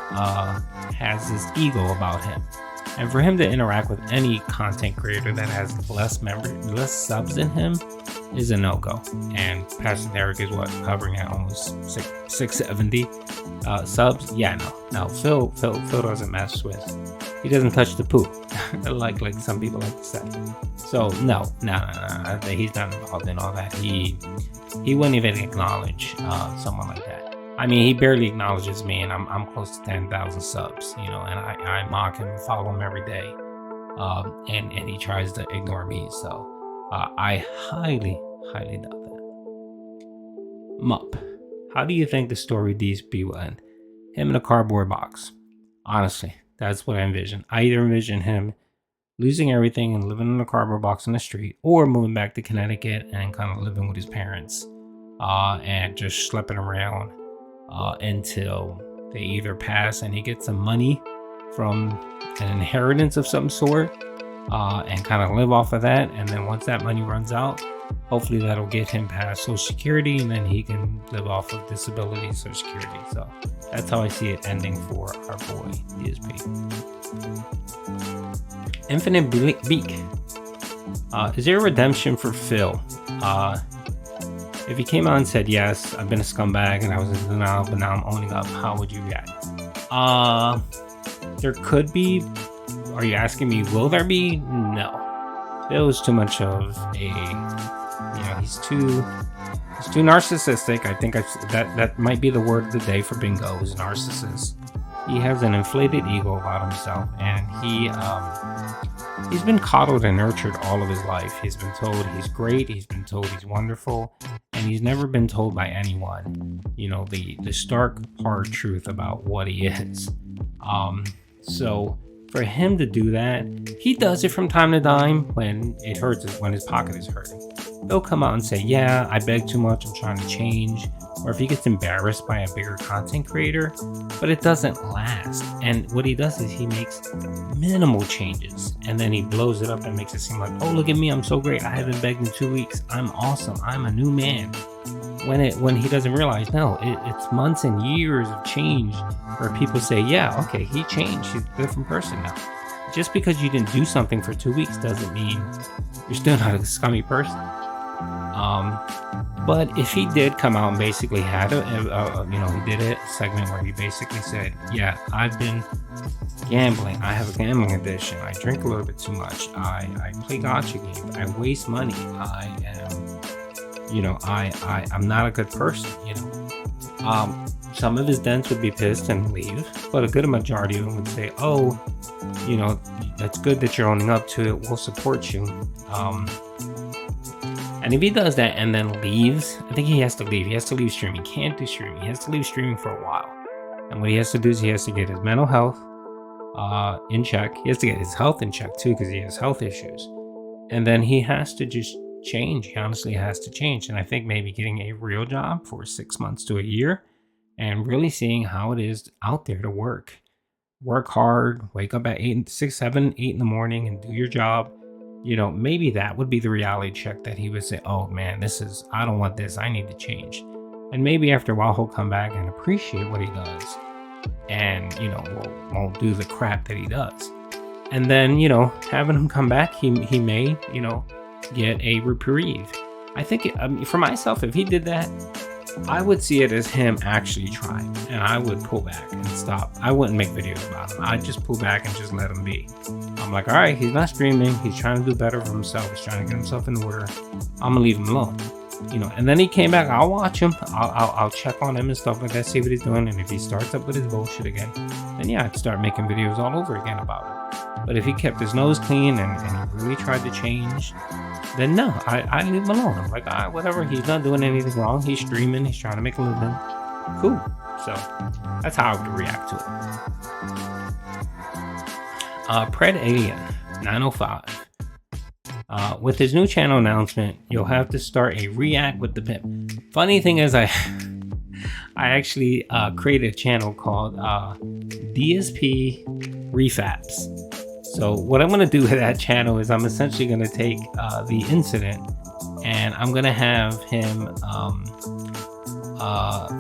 has this ego about him. And for him to interact with any content creator that has less subs than him is a no-go. And Pastor Derek is hovering at almost 670 subs. Yeah, no. Phil doesn't mess with. He doesn't touch the poop, like some people like to say. So no. He's not involved in all that. He wouldn't even acknowledge someone like that. I mean, he barely acknowledges me, and I'm close to 10,000 subs, and I mock him and follow him every day, and he tries to ignore me. So I highly doubt that. Mup, how do you think the story DSP will end? Him in a cardboard box. Honestly, that's what I envision. I either envision him losing everything and living in a cardboard box on the street, or moving back to Connecticut and kind of living with his parents, and just schlepping around until they either pass and he gets some money from an inheritance of some sort, and kind of live off of that. And then once that money runs out, hopefully that'll get him past Social Security, and then he can live off of disability Social Security. So that's how I see it ending for our boy DSP. Infinite Beak. Is there a redemption for Phil? If he came out and said, yes, I've been a scumbag and I was in denial, but now I'm owning up, how would you react? There could be. Are you asking me, will there be? No. Phil is too much of a, he's too narcissistic. I think that might be the word of the day for bingo, is narcissist. He has an inflated ego about himself, and he's been coddled and nurtured all of his life. He's been told he's great, he's been told he's wonderful, and he's never been told by anyone, the stark hard truth about what he is. So for him to do that, he does it from time to time when it hurts, when his pocket is hurting. He'll come out and say, yeah, I beg too much, I'm trying to change, or if he gets embarrassed by a bigger content creator, but it doesn't last. And what he does is he makes minimal changes, and then he blows it up and makes it seem like, oh, look at me, I'm so great, I haven't begged in 2 weeks, I'm awesome, I'm a new man. When he doesn't realize, no, it's months and years of change where people say, yeah, okay, he changed, he's a different person now. Just because you didn't do something for 2 weeks doesn't mean you're still not a scummy person. But if he did come out and basically had he did a segment where he basically said, yeah, I've been gambling, I have a gambling addiction, I drink a little bit too much, I play gotcha games, I waste money, I am, I'm not a good person, some of his dents would be pissed and leave, but a good majority of them would say, oh, that's good that you're owning up to it, we'll support you. And if he does that and then leaves, I think he has to leave. He has to leave streaming. He can't do streaming. He has to leave streaming for a while. And what he has to do is he has to get his mental health in check. He has to get his health in check too, because he has health issues. And then he has to just change. He honestly has to change. And I think maybe getting a real job for 6 months to a year and really seeing how it is out there to work. Work hard, wake up at 6, 7, 8 in the morning and do your job. Maybe that would be the reality check that he would say, oh man, I don't want this, I need to change. And maybe after a while he'll come back and appreciate what he does and, won't do the crap that he does. And then, having him come back, he may, get a reprieve. I think for myself, if he did that, I would see it as him actually trying, and I would pull back and stop. I wouldn't make videos about him. I'd just pull back and just let him be. I'm like, all right, he's not streaming. He's trying to do better for himself. He's trying to get himself in order. I'm gonna leave him alone. And then he came back. I'll watch him. I'll check on him and stuff like that, see what he's doing. And if he starts up with his bullshit again, then yeah, I'd start making videos all over again about it. But if he kept his nose clean and he really tried to change, then no, I leave him alone. I'm like, all right, whatever. He's not doing anything wrong. He's streaming. He's trying to make a living. Cool. So that's how I would react to it. Pred Alien 905. With his new channel announcement, you'll have to start a react with the pimp. Funny thing is, I actually created a channel called DSP Refaps. So what I'm going to do with that channel is I'm essentially going to take the incident and I'm going to have him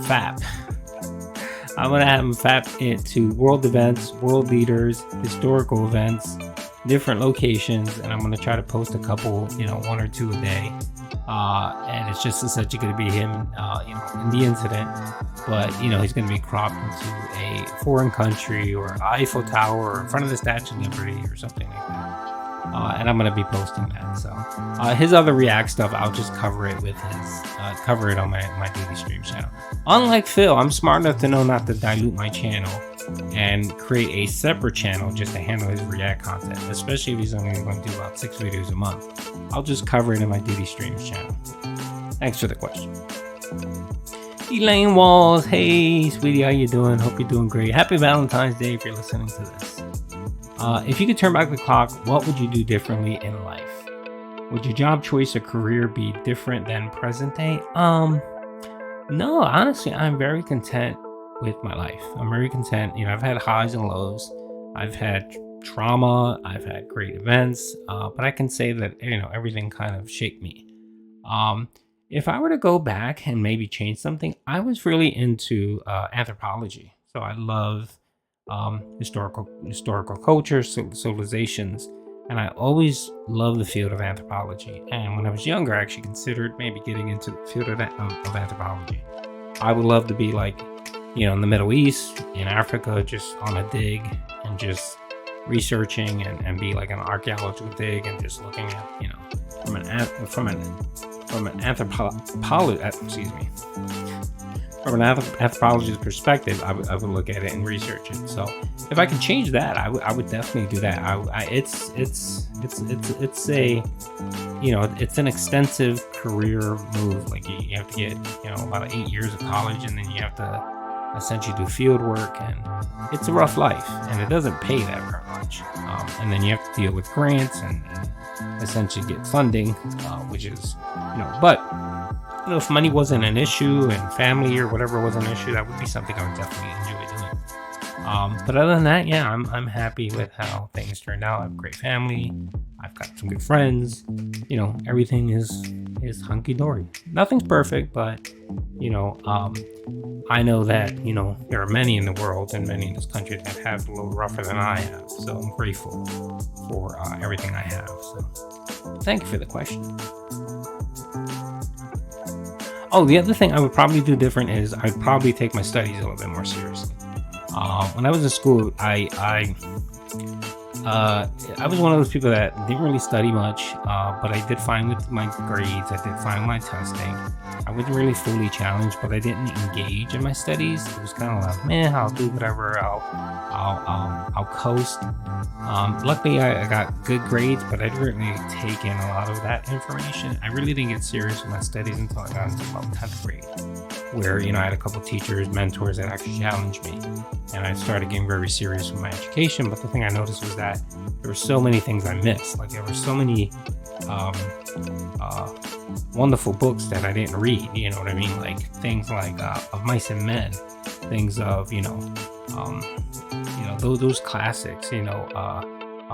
fap. I'm going to have him fap into world events, world leaders, historical events, different locations, and I'm going to try to post a couple, 1 or 2 a day. And it's just essentially going to be him, in the incident, but he's going to be cropped into a foreign country or Eiffel Tower or in front of the Statue of Liberty or something like that. And I'm going to be posting that. So his other React stuff, I'll just cover it with cover it on my daily stream channel. Unlike Phil, I'm smart enough to know not to dilute my channel and create a separate channel just to handle his React content, especially if he's only going to do about 6 videos a month. I'll just cover it in my daily streams channel. Thanks for the question. Elaine Walls, hey sweetie, how you doing? Hope you're doing great. Happy Valentine's Day if you're listening to this. If you could turn back the clock, what would you do differently in life? Would your job choice or career be different than present day? No, honestly, I'm very content with my life. I'm very content. I've had highs and lows. I've had trauma. I've had great events. But I can say that, everything kind of shaped me. If I were to go back and maybe change something, I was really into anthropology. So I love historical cultures, civilizations, and I always loved the field of anthropology. And when I was younger, I actually considered maybe getting into the field of anthropology. I would love to be like, in the Middle East, in Africa, just on a dig and just researching and be like an archaeological dig and just looking at, from an anthropologist perspective, I would look at it and research it. So if I could change that, I would definitely do that. It's an extensive career move. Like you have to get, about 8 years of college, and then you have to essentially do field work, and it's a rough life, and it doesn't pay that very much. And then you have to deal with grants and essentially get funding, which is, but if money wasn't an issue and family or whatever was an issue, that would be something I would definitely enjoy doing. But other than that, yeah, I'm happy with how things turned out. I have a great family. I've got some good friends. Everything is hunky dory. Nothing's perfect, but I know that there are many in the world and many in this country that have it a little rougher than I have. So I'm grateful for everything I have. So thank you for the question. Oh, the other thing I would probably do different is I'd probably take my studies a little bit more seriously. When I was in school, I was one of those people that didn't really study much, but I did fine with my grades. I did fine with my testing. I wasn't really fully challenged, but I didn't engage in my studies. It was kind of like, man, I'll do whatever. I'll coast. Luckily, I got good grades, but I didn't really take in a lot of that information. I really didn't get serious with my studies until I got into about 10th grade, where I had a couple teachers, mentors that actually challenged me, and I started getting very serious with my education. But the thing I noticed was that there were so many things I missed. Like there were so many wonderful books that I didn't read. You know what I mean? Like things like Of Mice and Men, things of those classics.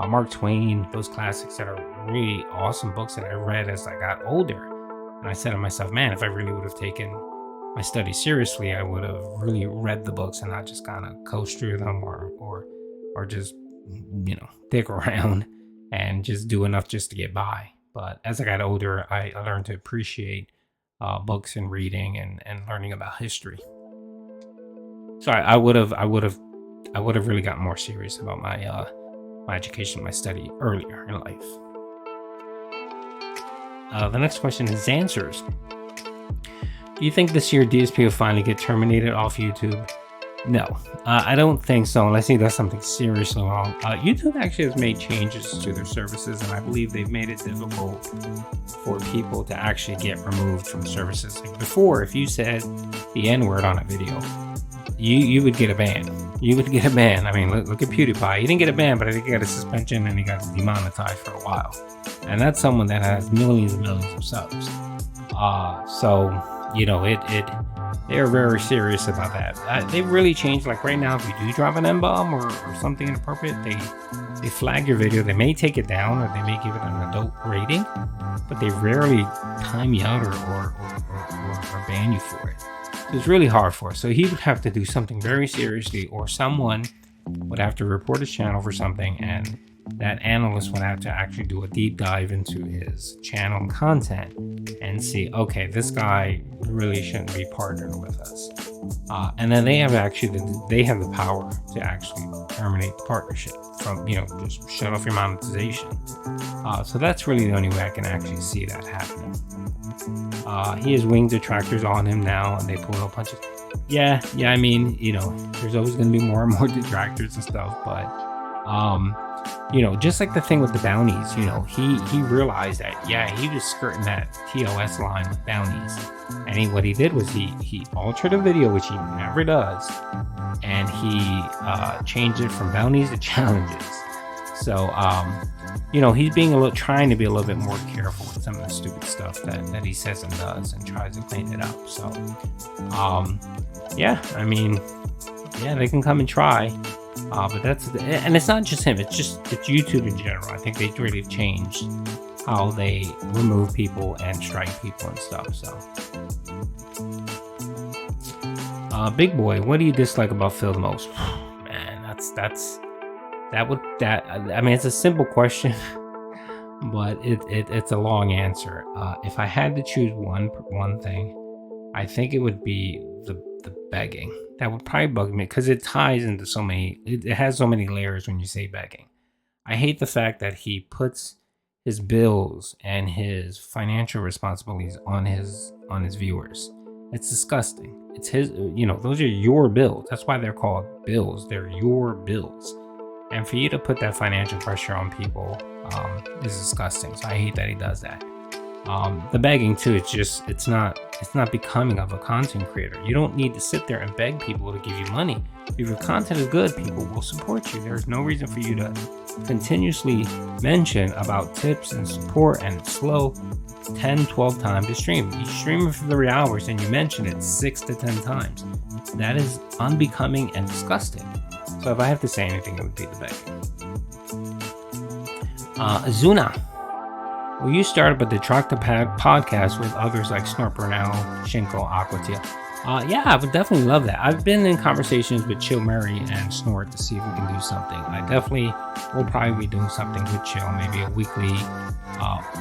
Mark Twain, those classics that are really awesome books that I read as I got older. And I said to myself, man, if I really would have taken my studies seriously, I would have really read the books and not just kind of coast through them or just dick around and just do enough just to get by. But as I got older, I learned to appreciate books and reading and learning about history. So I would have really gotten more serious about my my education, my study earlier in life. The next question is answers. Do you think this year DSP will finally get terminated off YouTube? No, I don't think so, unless he does something seriously wrong. YouTube actually has made changes to their services, and I believe they've made it difficult for people to actually get removed from services. Like before, if you said the N-word on a video, you would get a ban. You would get a ban. I mean, look at PewDiePie. He didn't get a ban, but I think he got a suspension and he got demonetized for a while. And that's someone that has millions and millions of subs. They're very serious about that. They really changed. Like right now, if you do drop an N-bomb or something inappropriate, they flag your video. They may take it down or they may give it an adult rating, but they rarely time you out or ban you for it. So it's really hard for us. So he would have to do something very seriously, or someone would have to report his channel for something, and that analyst would have to actually do a deep dive into his channel content and see, okay, this guy really shouldn't be partnering with us. And then they have the power to actually terminate the partnership from, just shut off your monetization. So that's really the only way I can actually see that happening. He has wing detractors on him now, and they pull no punches. Yeah. I mean, there's always going to be more and more detractors and stuff, but just like the thing with the bounties, he realized that, he was skirting that TOS line with bounties. And what he did was he altered a video, which he never does, and he changed it from bounties to challenges. So, he's trying to be a little bit more careful with some of the stupid stuff that he says and does, and tries to clean it up. So, they can come and try. But and it's not just him, it's YouTube in general. I think they really changed how they remove people and strike people and stuff. So, Big Boy, what do you dislike about Phil the most? Man, it's a simple question, but it's a long answer. If I had to choose one thing, I think it would be the begging. That would probably bug me because it ties into it has so many layers when you say begging. I hate the fact that he puts his bills and his financial responsibilities on his viewers. It's disgusting. It's his, those are your bills. That's why they're called bills. They're your bills. And for you to put that financial pressure on people is disgusting. So I hate that he does that. The begging too, it's not becoming of a content creator. You don't need to sit there and beg people to give you money. If your content is good, people will support you. There's no reason for you to continuously mention about tips and support and it's slow 10, 12 times to stream. You stream it for 3 hours and you mention it 6 to 10 times. That is unbecoming and disgusting. So if I have to say anything, it would be the begging. Azuna. Will you start up a detractor podcast with others like Snort Burnell, Shinko, Aquatia? Yeah, I would definitely love that. I've been in conversations with Chill Murray and Snort to see if we can do something. I definitely will probably be doing something with Chill, maybe a weekly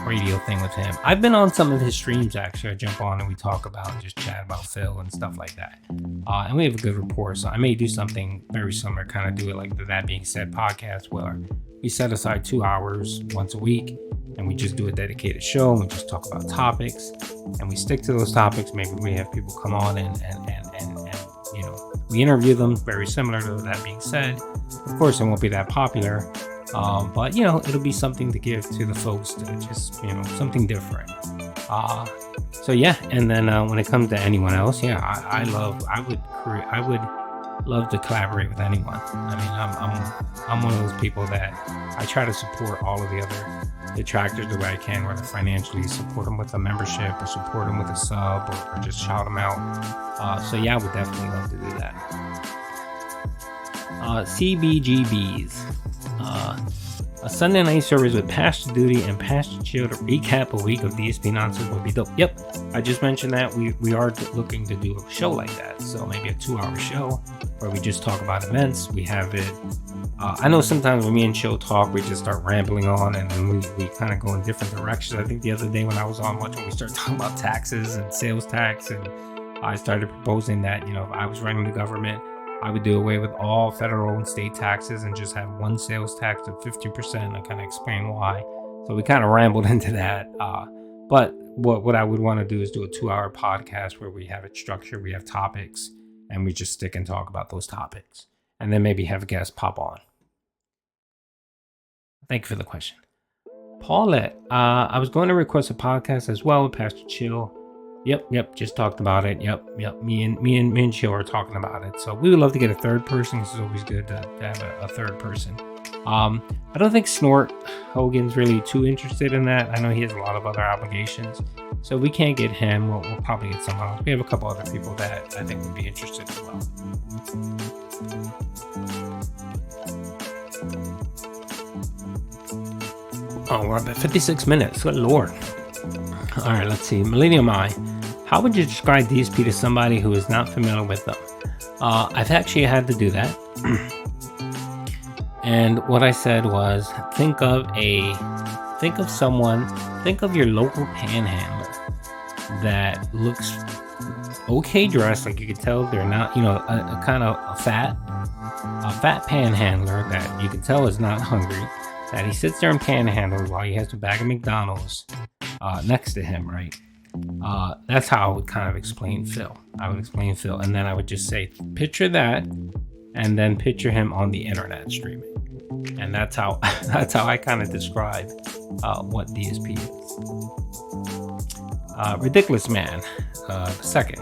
radio thing with him. I've been on some of his streams actually. I jump on and we talk about just chat about Phil and stuff like that. And we have a good rapport, so I may do something very similar, kind of do it like the That Being Said podcast where we set aside 2 hours once a week and we just do a dedicated show and we just talk about topics and we stick to those topics. Maybe we have people come on and you know, we interview them, very similar to That Being Said. Of course, it won't be that popular, but you know, it'll be something to give to the folks to just, you know, something different. So yeah, and then when it comes to anyone else, yeah, I would love to collaborate with anyone. I mean, I'm one of those people that I try to support all of the other detractors the way I can, whether financially support them with a membership or support them with a sub or just shout them out. So yeah, I would definitely love to do that. CBGBs. A Sunday night service with Pastor Doody and Pastor Chill to recap a week of DSP nonsense would be dope. Yep, I just mentioned that we are looking to do a show like that. So maybe a 2-hour show where we just talk about events. We have it. I know sometimes when me and Chill talk, we just start rambling on and then we kind of go in different directions. I think the other day when I was on watching, we started talking about taxes and sales tax, and I started proposing that, you know, if I was running the government, I would do away with all federal and state taxes and just have one sales tax of 50%. I kind of explain why. So we kind of rambled into that. But what I would want to do is do a 2-hour podcast where we have it structured, we have topics, and we just stick and talk about those topics. And then maybe have a guest pop on. Thank you for the question. Paulette, I was going to request a podcast as well with Pastor Chill. Yep. Just talked about it. Yep. Me and Chill are talking about it. So we would love to get a third person. This is always good to have a third person. I don't think Snort Hogan's really too interested in that. I know he has a lot of other obligations. So if we can't get him, we'll probably get someone else. We have a couple other people that I think would be interested as well. Oh, we're up at 56 minutes. Good Lord. All right, let's see. Millennium Eye. How would you describe DSP to somebody who is not familiar with them? I've actually had to do that. And what I said was, think of your local panhandler that looks okay dressed, like you could tell they're not, you know, a kind of a fat panhandler that you can tell is not hungry, that he sits there and panhandles while he has a bag of McDonald's next to him, right? That's how I would kind of explain Phil. And then I would just say, picture that, and then picture him on the internet streaming. And that's how I kind of describe what DSP is. Ridiculous Man, the second.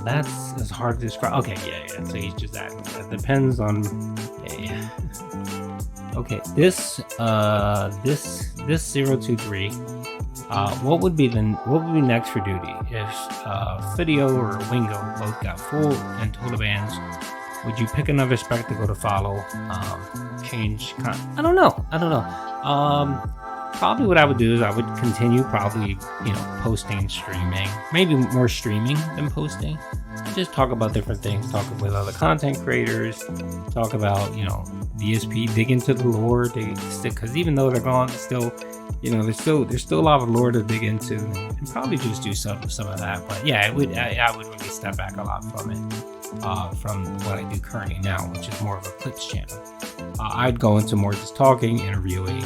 That's hard to describe. Okay, yeah. So he's just that. It depends on. Yeah. Okay, this 023. What would be next for Doody if Fidio or Wingo both got full and total bans? Would you pick another spectacle to follow? Change? I don't know. Probably what I would do is I would continue posting and streaming. Maybe more streaming than posting. Just talk about different things. Talk with other content creators. Talk about, DSP. Dig into the lore. Because even though they're gone, still, there's still a lot of lore to dig into. And probably just do some of that. But yeah, I would really step back a lot from it. From what I do currently now, which is more of a clips channel. I'd go into more just talking, interviewing,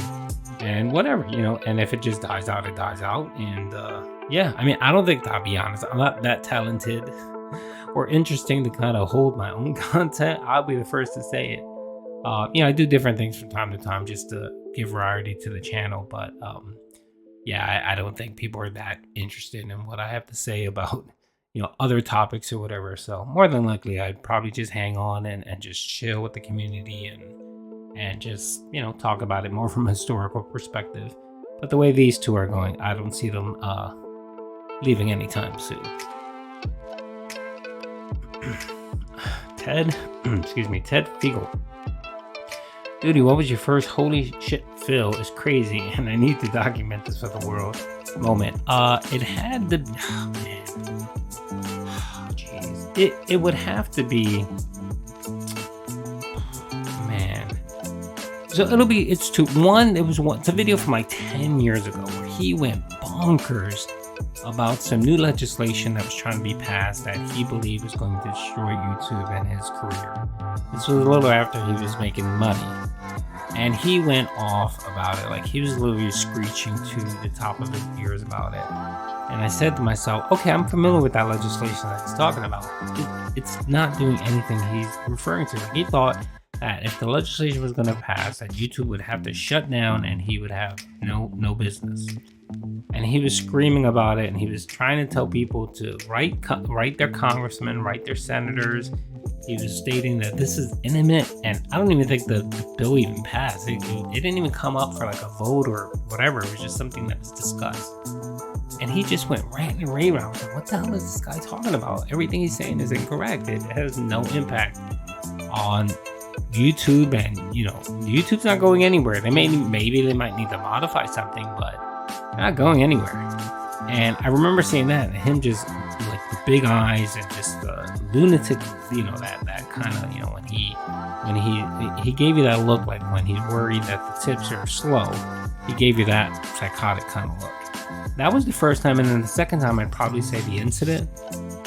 and whatever, and if it just dies out, it dies out. And I don't think, I'll be honest, I'm not that talented or interesting to kind of hold my own content. I'll be the first to say it. I do different things from time to time just to give variety to the channel, but yeah, I don't think people are that interested in what I have to say about, other topics or whatever. So more than likely, I'd probably just hang on and just chill with the community and just, talk about it more from a historical perspective. But the way these two are going, I don't see them leaving anytime soon. Ted Fiegel. Doody, what was your first holy shit Phil is crazy and I need to document this for the world moment? It had to, jeez. It would have to be, man. So it's a video from like 10 years ago where he went bonkers about some new legislation that was trying to be passed that he believed was going to destroy YouTube and his career. This was a little after he was making money. And he went off about it. Like, he was literally screeching to the top of his ears about it. And I said to myself, okay, I'm familiar with that legislation that he's talking about. It's not doing anything he's referring to. He thought that if the legislation was going to pass, that YouTube would have to shut down and he would have no business. And he was screaming about it, and he was trying to tell people to write their congressmen, write their senators. He was stating that this is intimate, and I don't even think the bill even passed. It didn't even come up for like a vote or whatever. It was just something that was discussed. And he just went ranting and raving. I was like, what the hell is this guy talking about? Everything he's saying is incorrect. It has no impact on YouTube, and YouTube's not going anywhere. Maybe they might need to modify something, but not going anywhere. And I remember seeing that, and him just like the big eyes and just the lunatic, that kind of, when he gave you that look, like when he's worried that the tips are slow, he gave you that psychotic kind of look. That was the first time, and then the second time I'd probably say the incident,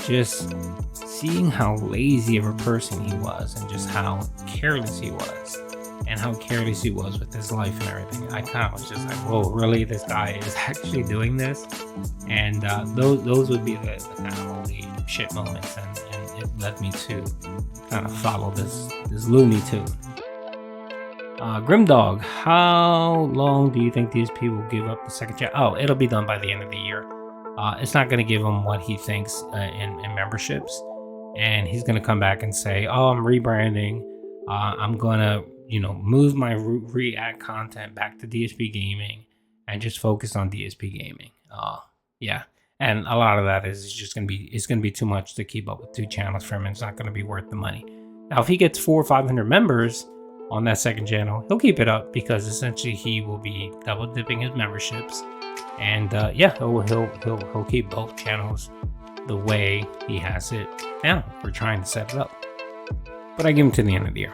just seeing how lazy of a person he was and just how careless he was. And how careless he was with his life and everything. I kind of was just like, whoa, really? This guy is actually doing this? And those would be the kind of holy shit moments. And it led me to kind of follow this Looney Tune. Grimdog, how long do you think these people give up the second channel? Oh, it'll be done by the end of the year. It's not going to give him what he thinks in memberships. And he's going to come back and say, oh, I'm rebranding. I'm going to move my React content back to DSP Gaming and just focus on DSP Gaming. Yeah. And a lot of that is just going to be too much to keep up with two channels for him. And it's not going to be worth the money. Now, if he gets 400 or 500 members on that second channel, he'll keep it up because essentially he will be double dipping his memberships. And he'll keep both channels the way he has it now. We're trying to set it up. But I give him to the end of the year.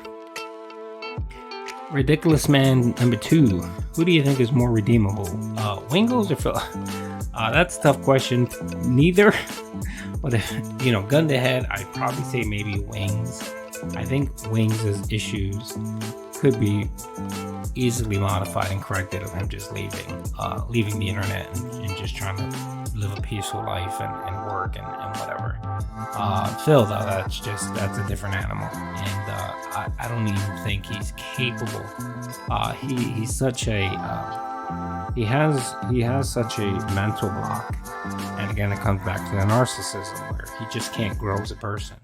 Ridiculous Man number 2. Who do you think is more redeemable? Wingles or Phil? That's a tough question. Neither. But if, gun to head, I'd probably say maybe Wings. I think Wings' issues could be easily modified and corrected of him just leaving the internet and just trying to live a peaceful life and work and whatever. Phil, though, that's a different animal, and I don't even think he's capable. He's such a he has such a mental block, and again, it comes back to the narcissism where he just can't grow as a person.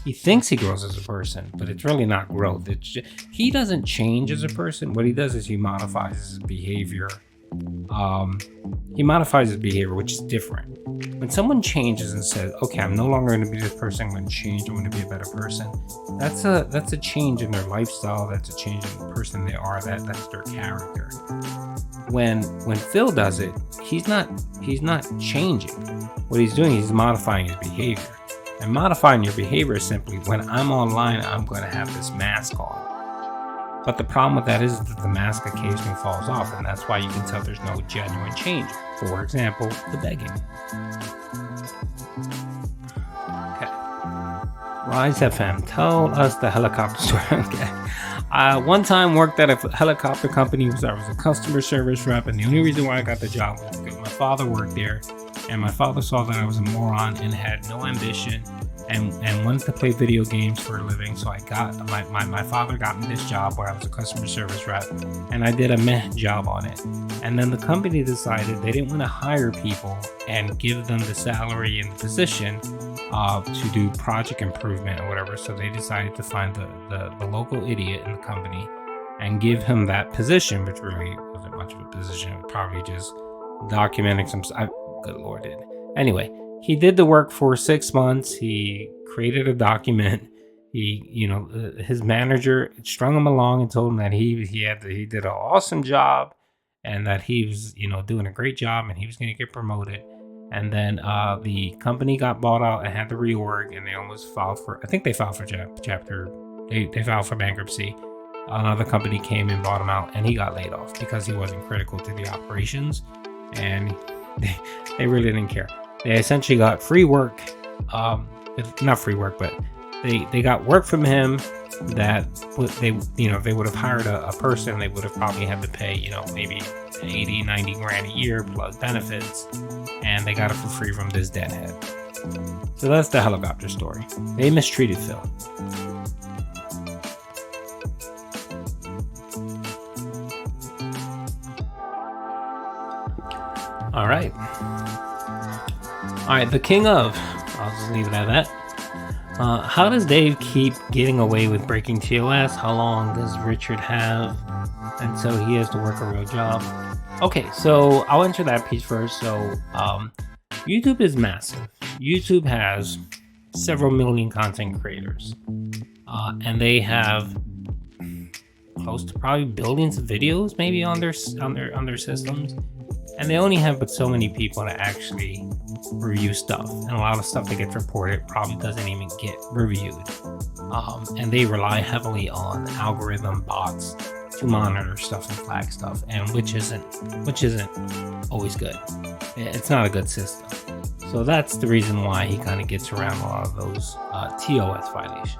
He thinks he grows as a person, but it's really not growth. It's just, he doesn't change as a person. What he does is he modifies his behavior. Which is different. When someone changes and says, okay, I'm no longer going to be this person, I'm going to change, I'm going to be a better person, that's a change in their lifestyle, that's a change in the person they are, that's their character. When Phil does it, he's not changing. What he's doing, he's modifying his behavior. And modifying your behavior is simply, when I'm online, I'm going to have this mask on. But the problem with that is that the mask occasionally falls off, and that's why you can tell there's no genuine change. For example, the begging. Okay. Rise FM, tell us the helicopter story. Okay. One time worked at a helicopter company. I was a customer service rep, and the only reason why I got the job was because my father worked there. And my father saw that I was a moron and had no ambition and wanted to play video games for a living. So I got my father got me this job where I was a customer service rep, and I did a meh job on it. And then the company decided they didn't want to hire people and give them the salary and the position to do project improvement or whatever. So they decided to find the local idiot in the company and give him that position, which really wasn't much of a position. It was probably just documenting some. Good Lord, it. Anyway, he did the work for 6 months. He created a document. His manager strung him along and told him that he did an awesome job and that he was, doing a great job and he was going to get promoted. And then the company got bought out and had to reorg, and they almost filed for. I think they filed for chapter. They filed for bankruptcy. Another company came and bought him out, and he got laid off because he wasn't critical to the operations, and they really didn't care. They essentially got free work, not free work, but they got work from him that if they would have hired a person, they would have probably had to pay, maybe 80, 90 grand a year plus benefits, and they got it for free from this deadhead. So that's the helicopter story. They mistreated Phil. All right, the king of, I'll just leave it at that. How does Dave keep getting away with breaking TOS? How long does Richard have until he has to work a real job? Okay, so I'll answer that piece first. So YouTube is massive. YouTube has several million content creators, and they have close to probably billions of videos maybe on their systems. And they only have but so many people to actually review stuff. And a lot of stuff that gets reported probably doesn't even get reviewed. And they rely heavily on algorithm bots to monitor stuff and flag stuff, and which isn't always good. It's not a good system. So that's the reason why he kind of gets around a lot of those TOS violations.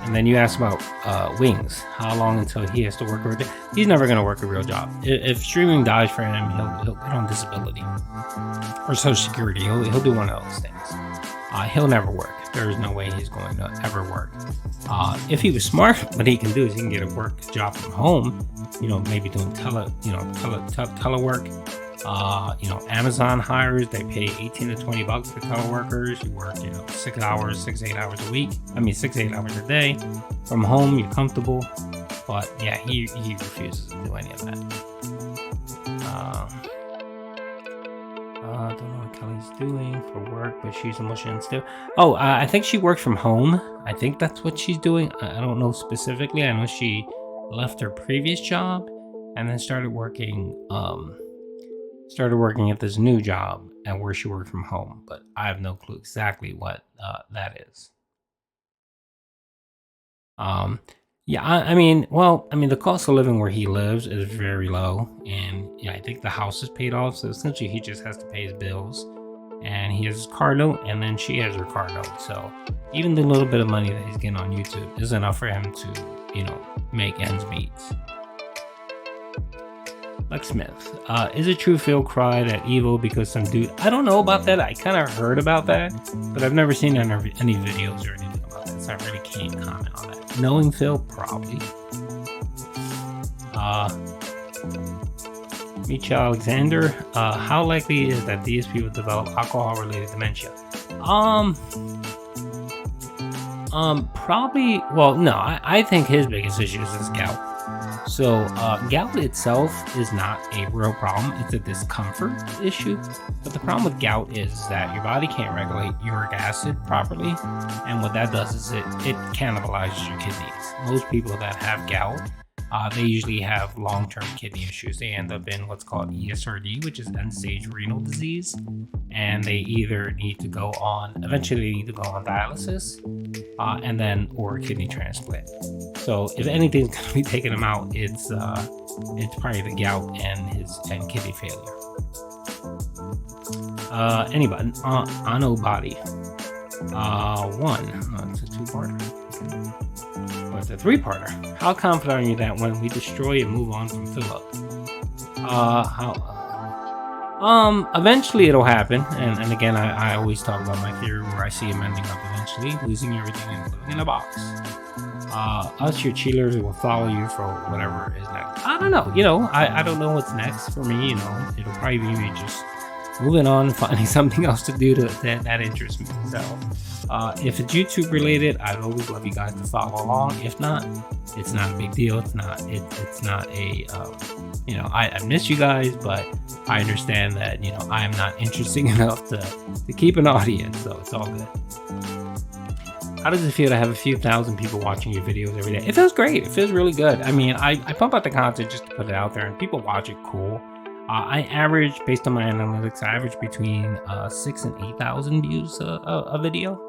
And then you asked about Wings. How long until he has to work a real job? He's never going to work a real job. If streaming dies for him, he'll get on disability or Social Security. He'll do one of those things. He'll never work. There is no way he's going to ever work. If he was smart, what he can do is he can get a work job from home. Maybe doing telework. Amazon hires, they pay $18 to $20 for teleworkers. You work, 6 to 8 hours a week. 6 to 8 hours a day. From home, you're comfortable. But yeah, he refuses to do any of that. I don't know what Kelly's doing for work, but she's a motion still. Oh, I think she works from home. I think that's what she's doing. I don't know specifically. I know she left her previous job and then started working at this new job and where she worked from home, but I have no clue exactly what that is. The cost of living where he lives is very low, and I think the house is paid off, so essentially he just has to pay his bills, and he has his car note, and then she has her car note. So even the little bit of money that he's getting on YouTube is enough for him to, make ends meet. Lex Smith, is it true Phil cried at Evo because some dude? I don't know about that. I kind of heard about that, but I've never seen any videos or anything about that, so I really can't comment on that. Knowing Phil, probably. Micha Alexander, how likely is that DSP will develop alcohol-related dementia? Probably. Well, no. I think his biggest issue is his gout. So gout itself is not a real problem. It's a discomfort issue. But the problem with gout is that your body can't regulate uric acid properly. And what that does is it cannibalizes your kidneys. Most people that have gout, they usually have long-term kidney issues. They end up in what's called ESRD, which is end-stage renal disease. And they either need to go on dialysis or kidney transplant. So if anything's going to be taking him out, it's probably the gout and kidney failure. Anybody? Ano Body. It's a two-parter. Well, it's a three-parter. How confident are you that when we destroy and move on from Philip? Eventually it'll happen, and again, I always talk about my theory where I see him ending up eventually losing everything and living in a box. Us, your cheerleaders, will follow you for whatever is next. I don't know, I don't know what's next for me, it'll probably be me just moving on and finding something else to do that interests me. So, if it's YouTube related, I'd always love you guys to follow along. If not, it's not a big deal. It's not a, I miss you guys, but I understand that, I am not interesting enough to keep an audience, so it's all good. How does it feel to have a few thousand people watching your videos every day? It feels great. It feels really good. I mean, I pump out the content just to put it out there, and people watch it, cool. I average, based on my analytics, I average between 6,000 and 8,000 views a video.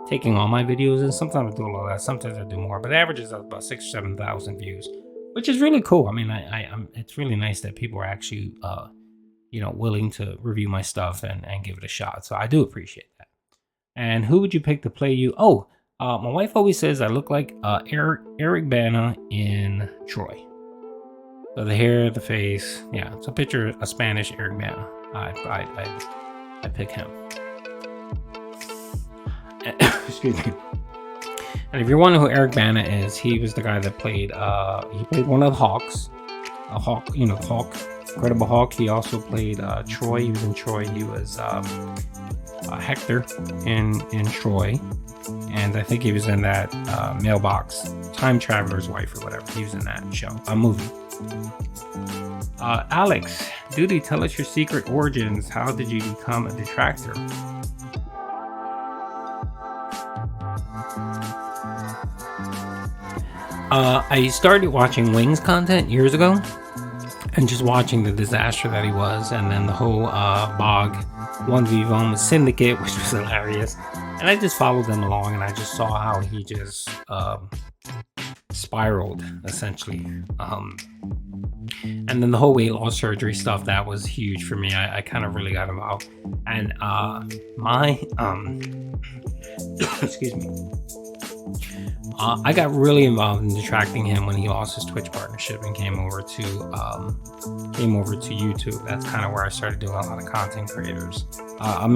Taking all my videos, and sometimes I do a lot of that, sometimes I do more, but average is about 6,000 or 7,000 views, which is really cool. I mean, it's really nice that people are actually, willing to review my stuff and give it a shot. So I do appreciate that. And who would you pick to play you? Oh, my wife always says I look like Eric Bana in Troy. So the hair, the face, yeah, it's a picture of a Spanish Eric Bana. I pick him. Excuse me. And if you're wondering who Eric Bana is, he was the guy that played one of the Hawks. A Hawk, Hawk, Incredible Hulk. He also played Troy. He was in Troy. He was Hector in Troy. And I think he was in that Mailbox, Time Traveler's Wife or whatever. He was in that show, a movie. Alex, Doody, tell us your secret origins. How did you become a detractor? I started watching Wings content years ago, and just watching the disaster that he was, and then the whole Bog 1v1 with Syndicate, which was hilarious. And I just followed them along, and I just saw how he just spiraled, essentially. And then the whole weight loss surgery stuff, that was huge for me. I kind of really got involved. And excuse me. I got really involved in detracting him when he lost his Twitch partnership and came over to YouTube. That's kind of where I started doing a lot of content creators. I'm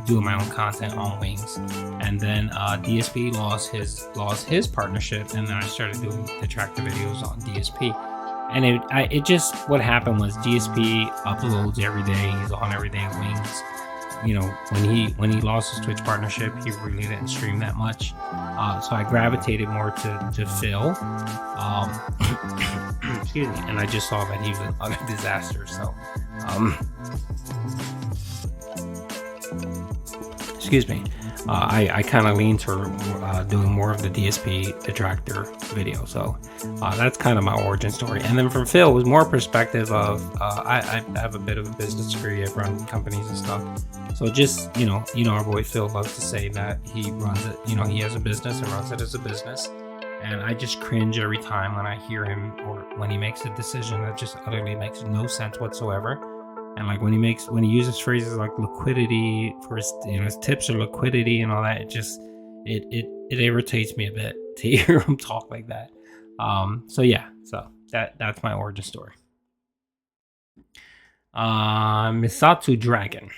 doing my own content on Wings, and then DSP lost his partnership, and then I started doing detractor videos on DSP. And it just, what happened was DSP uploads every day. He's on every day at Wings. When he lost his Twitch partnership, he really didn't stream that much. So I gravitated more to Phil. Excuse me. And I just saw that he was an utter disaster. So, excuse me. I kind of lean toward doing more of the DSP detractor video. So that's kind of my origin story. And then from Phil was more perspective of I have a bit of a business degree. I've run companies and stuff. So just, our boy Phil loves to say that he runs it, he has a business and runs it as a business. And I just cringe every time when I hear him or when he makes a decision that just utterly makes no sense whatsoever. And like when he uses phrases like liquidity for his tips or liquidity and all that, it irritates me a bit to hear him talk like that. So that's my origin story. Misatsu Dragon.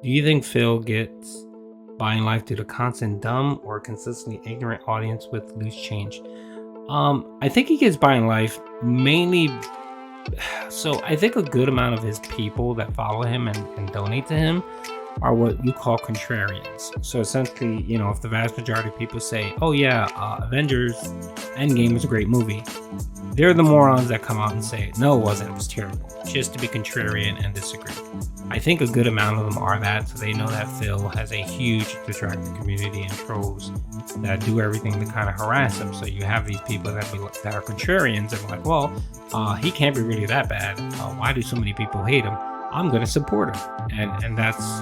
Do you think Phil gets buying life due to constant dumb or consistently ignorant audience with loose change? I think he gets buying life mainly. So I think a good amount of his people that follow him and donate to him are what you call contrarians. So essentially, if the vast majority of people say, oh yeah, Avengers Endgame is a great movie, they're the morons that come out and say, no, it wasn't, it was terrible, just to be contrarian and disagree. I think a good amount of them are that, so they know that Phil has a huge detractor community and trolls that do everything to kind of harass him. So you have these people that are contrarians and like, well, he can't be really that bad. Why do so many people hate him? I'm going to support him. And that's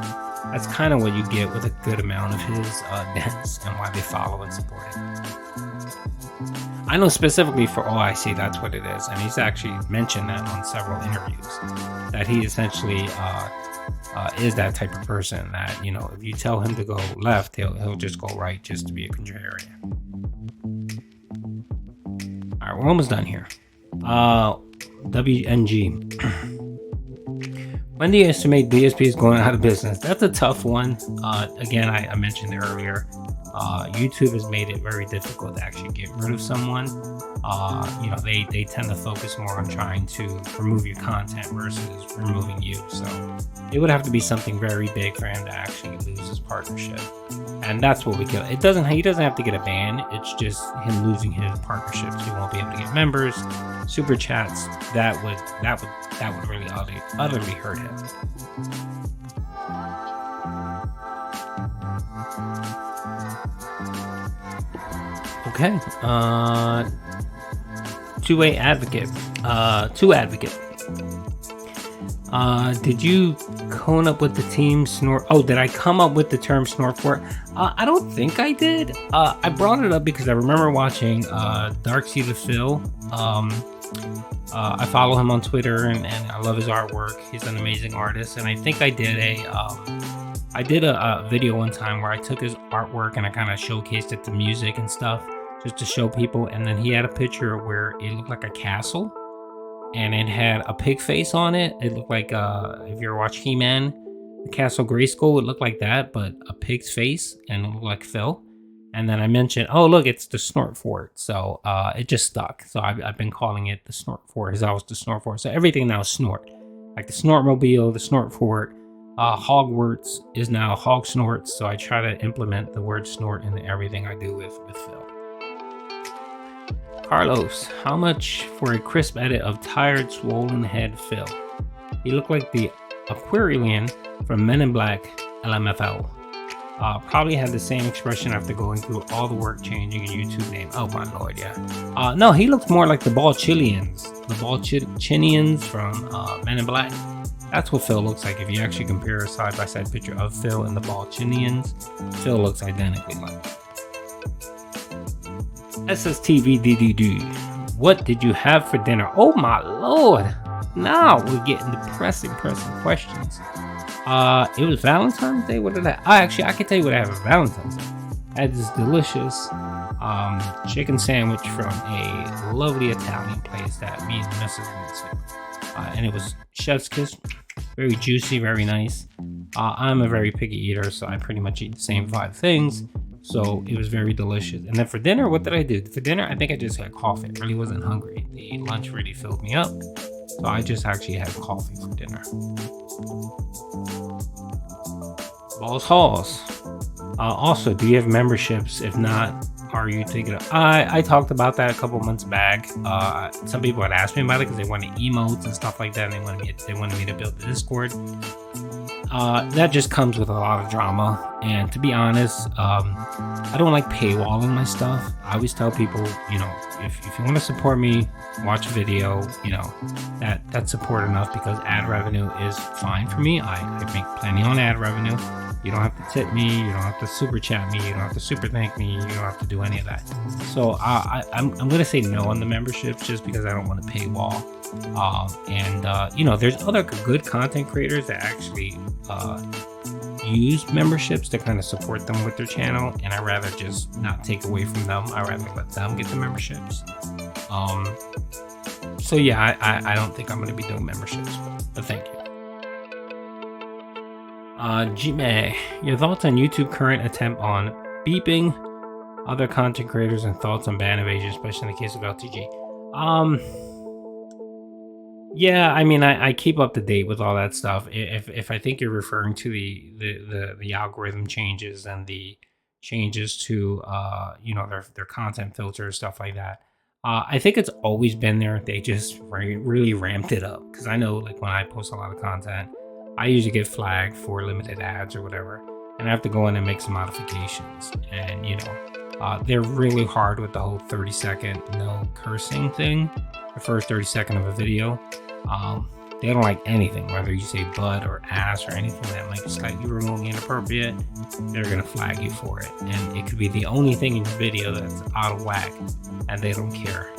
kind of what you get with a good amount of his dens and why they follow and support him. I know specifically for OIC, that's what it is. And he's actually mentioned that on several interviews, that he essentially is that type of person that, if you tell him to go left, he'll just go right just to be a contrarian. All right, we're almost done here. WNG. When do you estimate DSP is going out of business? That's a tough one. Again, I mentioned earlier, YouTube has made it very difficult to actually get rid of someone. They tend to focus more on trying to remove your content versus removing you. So it would have to be something very big for him to actually lose his partnership, and that's what we kill. He doesn't have to get a ban. It's just him losing his partnerships. He won't be able to get members, super chats. That would really utterly hurt him. Okay. Two-way advocate. Two advocate. Did you come up with the team snort? Oh, did I come up with the term snort for it? I don't think I did. I brought it up because I remember watching Dark Sea to Phil. I follow him on Twitter and I love his artwork. He's an amazing artist, and I think I did a video one time where I took his artwork and I kind of showcased it to music and stuff just to show people. And then he had a picture where it looked like a castle and it had a pig face on it. It looked like if you ever watch He-Man, the Castle Grayskull, it looked like that, but a pig's face, and it looked like Phil. And then I mentioned, oh look, it's the Snort Fort. So it just stuck. So I've been calling it the Snort Fort, as I was the Snort Fort. So everything now is Snort, like the Snortmobile, the Snort Fort. Hogwarts is now Hog Snorts. So I try to implement the word snort into everything I do with Phil. Carlos, how much for a crisp edit of tired, swollen head Phil? He looked like the Aquarian from Men in Black LMFL. Probably had the same expression after going through all the work changing a YouTube name. Oh my lord, yeah. No, he looks more like the Balchinians. The Balchinians from Men in Black. That's what Phil looks like. If you actually compare a side-by-side picture of Phil and the Balchinians, Phil looks identically like him. SSTVDDD. What did you have for dinner? Oh my lord. Now we're getting the pressing questions. It was Valentine's Day. What did I can tell you what I have for Valentine's Day. I had this delicious chicken sandwich from a lovely Italian place that me and the missus went to. And it was chef's kiss, very juicy, very nice. I'm a very picky eater, so I pretty much eat the same 5 things. So it was very delicious. And then for dinner, what did I do? For dinner, I think I just had coffee. I really wasn't hungry. The lunch really filled me up. So I just actually had coffee for dinner. Balls Halls. Also, do you have memberships? If not, are you thinking of... I talked about that a couple months back. Some people had asked me about it because they wanted emotes and stuff like that, and they wanted me to build the Discord. That just comes with a lot of drama, and to be honest, I don't like paywalling my stuff. I always tell people, if you want to support me, watch a video, that's support enough, because ad revenue is fine for me. I make plenty on ad revenue. You don't have to tip me, you don't have to super chat me, you don't have to super thank me, you don't have to do any of that. So I'm gonna say no on the memberships, just because I don't want to paywall. There's other good content creators that actually use memberships to kind of support them with their channel, and I'd rather just not take away from them. I'd rather let them get the memberships. So yeah, I don't think I'm going to be doing memberships, but thank you. Jime, your thoughts on YouTube current attempt on beeping other content creators and thoughts on ban evasion, especially in the case of LTG. Yeah, I mean, I keep up to date with all that stuff. If I think you're referring to the algorithm changes and the changes to their content filters, stuff like that. I think it's always been there. They just really ramped it up, because I know, like, when I post a lot of content, I usually get flagged for limited ads or whatever, and I have to go in and make some modifications. And they're really hard with the whole 30-second no cursing thing. The first 30-second of a video, they don't like anything, whether you say butt or ass or anything that might be slightly remotely inappropriate. They're gonna flag you for it, and it could be the only thing in your video that's out of whack, and they don't care.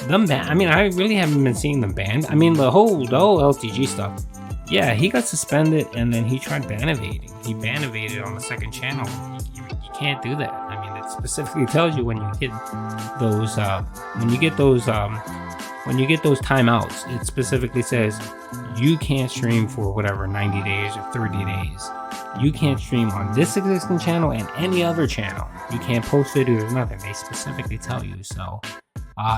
Them ban. I mean, I really haven't been seeing them banned. I mean, the whole LTG stuff. Yeah, he got suspended, and then he tried ban evading. He ban evaded on the second channel. You can't do that. I mean, it specifically tells you when you get those when you get those timeouts, it specifically says you can't stream for whatever 90 days or 30 days. You can't stream on this existing channel and any other channel. You can't post videos, nothing. They specifically tell you. So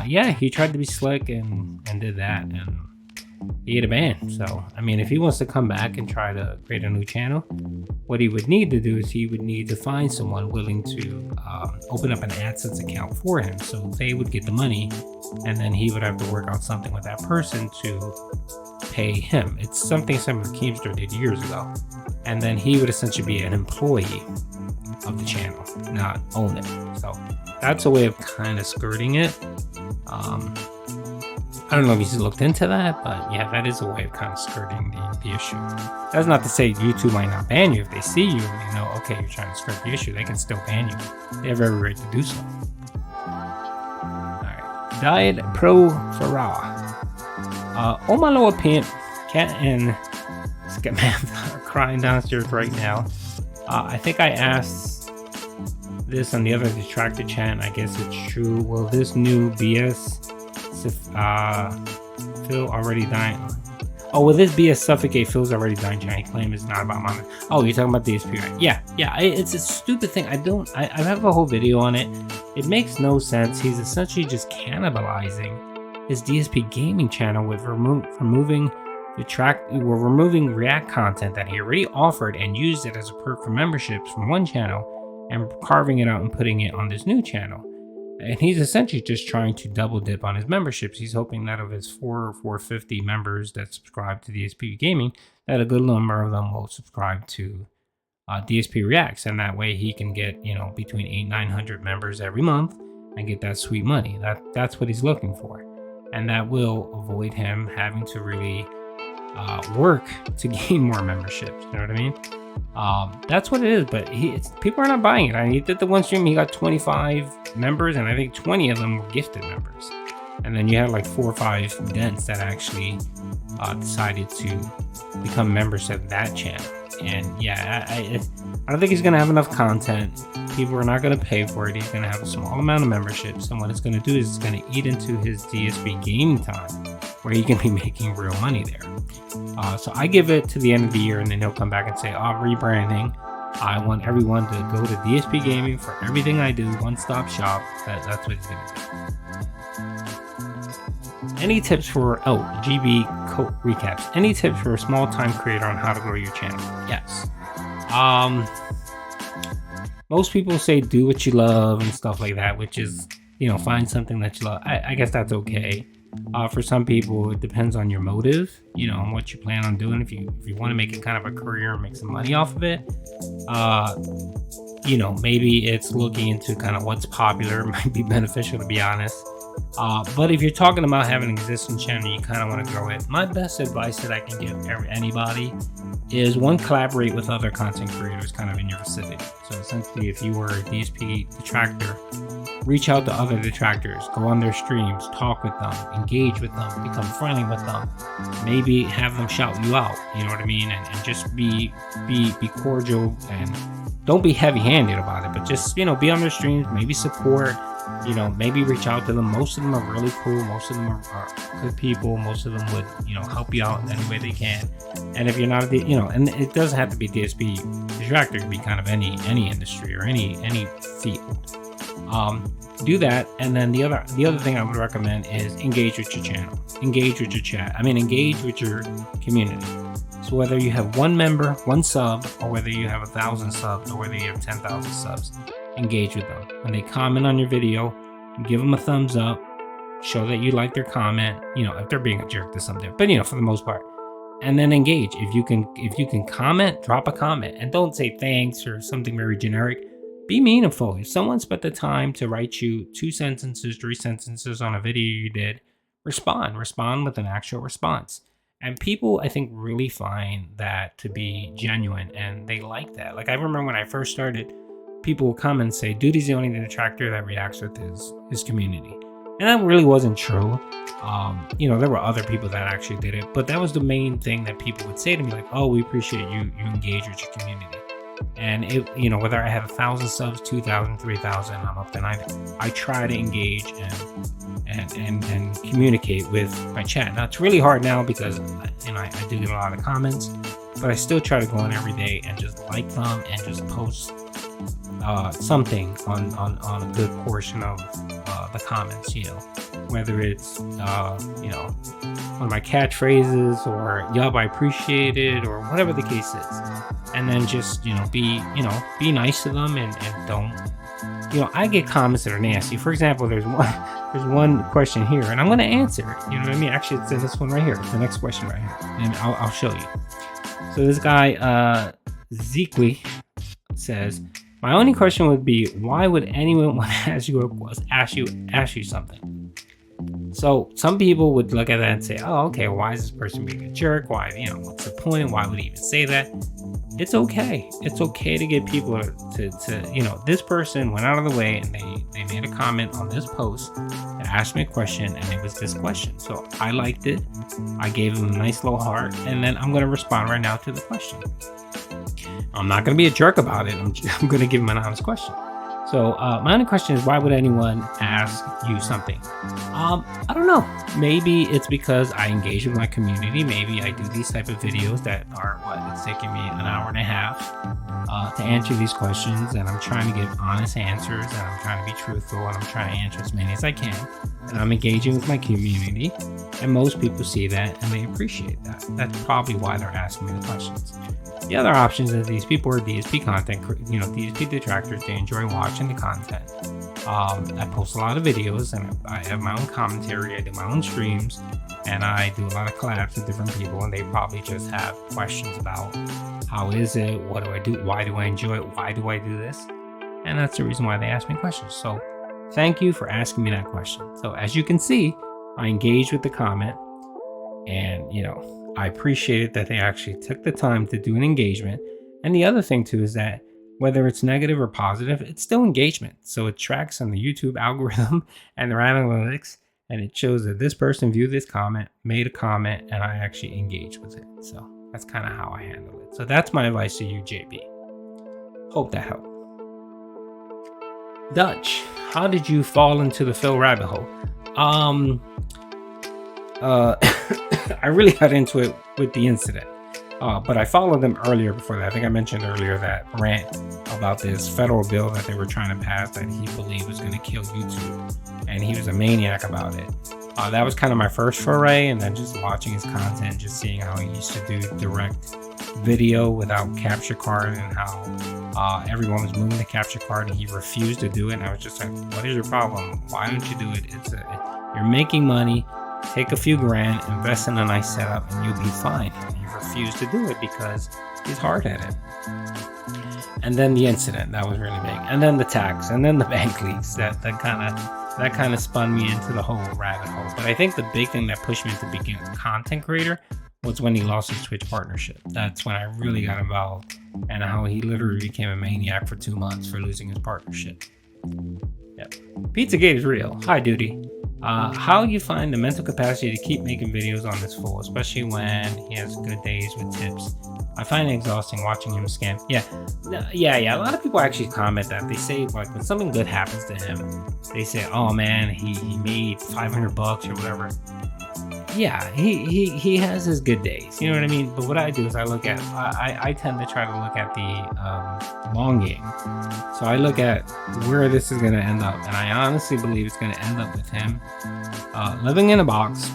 yeah, he tried to be slick and did that, and he ate a ban. So I mean, if he wants to come back and try to create a new channel, what he would need to do is he would need to find someone willing to open up an AdSense account for him, so they would get the money, and then he would have to work out something with that person to pay him. It's something similar to Keemstar did years ago, and then he would essentially be an employee of the channel, not own it. So that's a way of kind of skirting it. I don't know if he's looked into that, but yeah, that is a way of kind of skirting the issue. That's not to say YouTube might not ban you. If they see you and they know, okay, you're trying to skirt the issue, they can still ban you. They have every right to do so. Alright. Diet Pro Farah. Oh my Lord Pimp, Cat and Scatman are crying downstairs right now. I think I asked this on the other detractor chat, I guess it's true. Will this new BS Phil already dying? Oh, will this BS suffocate Phil's already dying giant claim is not about mama? Oh, you're talking about DSP, right? Yeah, it's a stupid thing. I have a whole video on it. It makes no sense. He's essentially just cannibalizing his DSP gaming channel with removing React content that he already offered and used it as a perk for memberships from one channel and carving it out and putting it on this new channel. And he's essentially just trying to double dip on his memberships. He's hoping that of his 450 members that subscribe to DSP Gaming, that a good number of them will subscribe to DSP Reacts, and that way he can get, you know, between 800-900 members every month and get that sweet money. That's what he's looking for, and that will avoid him having to really work to gain more memberships. You know what I mean? That's what it is, but people are not buying it. He did the one stream, he got 25 members, and I think 20 of them were gifted members. And then you had like 4 or 5 dents that actually decided to become members of that channel. And yeah, I don't think he's going to have enough content. People are not going to pay for it. He's going to have a small amount of memberships, and what it's going to do is it's going to eat into his DSP gaming time, where he can be making real money there. So I give it to the end of the year, and then he'll come back and say, oh, rebranding. I want everyone to go to DSP Gaming for everything I do, one-stop shop. That's what he's going to do. Any tips for, GB Code Recaps. Any tips for a small-time creator on how to grow your channel? Yes. Most people say do what you love and stuff like that, which is, you know, find something that you love. I guess that's okay. For some people, it depends on your motive, you know, and what you plan on doing. If you want to make it kind of a career and make some money off of it, you know, maybe it's looking into kind of what's popular. It might be beneficial, to be honest. But if you're talking about having an existing channel, you kind of want to grow it. My best advice that I can give anybody is, one, collaborate with other content creators kind of in your vicinity. So essentially, if you were a DSP detractor, reach out to other detractors, go on their streams, talk with them, engage with them, become friendly with them, maybe have them shout you out, you know what I mean? And just be cordial, and don't be heavy-handed about it, but just, you know, be on their streams, maybe support, you know, maybe reach out to them. Most of them are really cool. Most of them are good people. Most of them would, you know, help you out in any way they can. And if you're not, you know, and it doesn't have to be DSP detractor, it could be kind of any industry or any field. Do that. And then the other thing I would recommend is engage with your channel, engage with your chat. Engage with your community. So whether you have 1 member, 1 sub, or whether you have 1,000 subs, or whether you have 10,000 subs, engage with them. When they comment on your video, give them a thumbs up, show that you like their comment, you know, if they're being a jerk to something, but you know, for the most part. And then engage. If you can comment, drop a comment, and don't say thanks or something very generic. Be meaningful. If someone spent the time to write you 2 sentences, 3 sentences on a video you did, respond with an actual response. And people, I think, really find that to be genuine, and they like that. Like, I remember when I first started, people would come and say, Doody's the only detractor that reacts with his community. And that really wasn't true. You know, there were other people that actually did it, but that was the main thing that people would say to me, like, oh, we appreciate you engage with your community. And it, you know, whether I have 1,000 subs, 2,000, 3,000, I'm up to 90. I try to engage and communicate with my chat. Now it's really hard now because, you know, I do get a lot of comments, but I still try to go in every day and just like them and just post something on a good portion of the comments, you know, whether it's you know, one of my catchphrases or yup, I appreciate it, or whatever the case is. And then just, you know, be nice to them and don't, you know, I get comments that are nasty. For example, there's one question here and I'm going to answer it. You know what I mean? Actually, it's in this one right here. It's the next question right here. And I'll show you. So this guy, Zekwe, says, my only question would be, why would anyone want to ask you something? So some people would look at that and say, oh, okay, why is this person being a jerk? Why, you know, what's the point? Why would he even say that? It's okay. It's okay to get people to you know, this person went out of the way and they made a comment on this post to ask me a question, and it was this question. So I liked it. I gave him a nice little heart, and then I'm going to respond right now to the question. I'm not going to be a jerk about it. I'm going to give him an honest question. So my only question is, why would anyone ask you something? I don't know. Maybe it's because I engage with my community. Maybe I do these type of videos that are it's taking me an hour and a half to answer these questions, and I'm trying to give honest answers, and I'm trying to be truthful, and I'm trying to answer as many as I can, and I'm engaging with my community, and most people see that and they appreciate that. That's probably why they're asking me the questions. The other options is these people are DSP content, you know, DSP detractors. They enjoy watching the content. I post a lot of videos, and I have my own commentary. I do my own streams, and I do a lot of collabs with different people, and they probably just have questions about how is it, what do I do, why do I enjoy it, why do I do this, and that's the reason why they ask me questions. So thank you for asking me that question. So as you can see, I engage with the comment, and you know, I appreciate it that they actually took the time to do an engagement. And the other thing too is that whether it's negative or positive, it's still engagement. So it tracks on the YouTube algorithm and their analytics, and it shows that this person viewed this comment, made a comment, and I actually engaged with it. So that's kind of how I handle it. So that's my advice to you, JB. Hope that helped. Dutch, how did you fall into the Phil rabbit hole? I really got into it with the incident, but I followed them earlier before that. I think I mentioned earlier that rant about this federal bill that they were trying to pass that he believed was going to kill YouTube, and he was a maniac about it. That was kind of my first foray, and then just watching his content, just seeing how he used to do direct video without capture card, and how everyone was moving the capture card and he refused to do it. And I was just like, what is your problem? Why don't you do it? You're making money. Take a few grand, invest in a nice setup, and you'll be fine. And he refused to do it because he's hard at it. And then the incident, that was really big. And then the tax, and then the bank leaks. That kind of spun me into the whole rabbit hole. But I think the big thing that pushed me to become a content creator was when he lost his Twitch partnership. That's when I really got involved, and how he literally became a maniac for 2 months for losing his partnership. Yep. Pizzagate is real. Hi, Doody. How you find the mental capacity to keep making videos on this fool, especially when he has good days with tips? I find it exhausting watching him scam. Yeah. A lot of people actually comment that. They say, like, when something good happens to him, they say, oh man, he made $500 or whatever. Yeah, he has his good days, you know what I mean? But what I do is I look at, I tend to try to look at the long game. So I look at where this is going to end up, and I honestly believe it's going to end up with him living in a box,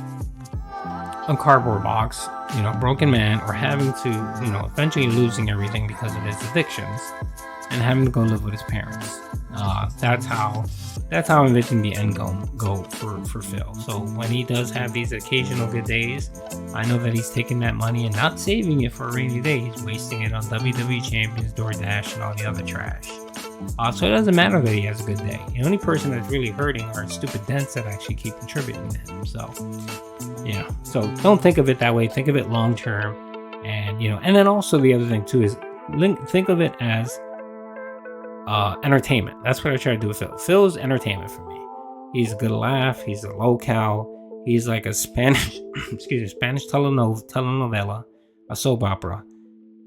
a cardboard box, you know, broken man, or having to, you know, eventually losing everything because of his addictions and having to go live with his parents. That's how I envision the end go for Phil. So when he does have these occasional good days, I know that he's taking that money and not saving it for a rainy day. He's wasting it on WWE Champions, DoorDash, and all the other trash. So it doesn't matter that he has a good day. The only person that's really hurting are stupid dents that actually keep contributing to him. So, yeah. So don't think of it that way. Think of it long term. And, you know, and then also the other thing too is think of it as entertainment. That's what I try to do with Phil. Phil's entertainment for me. He's a good laugh. He's a local. He's like a Spanish, Spanish telenovela, a soap opera.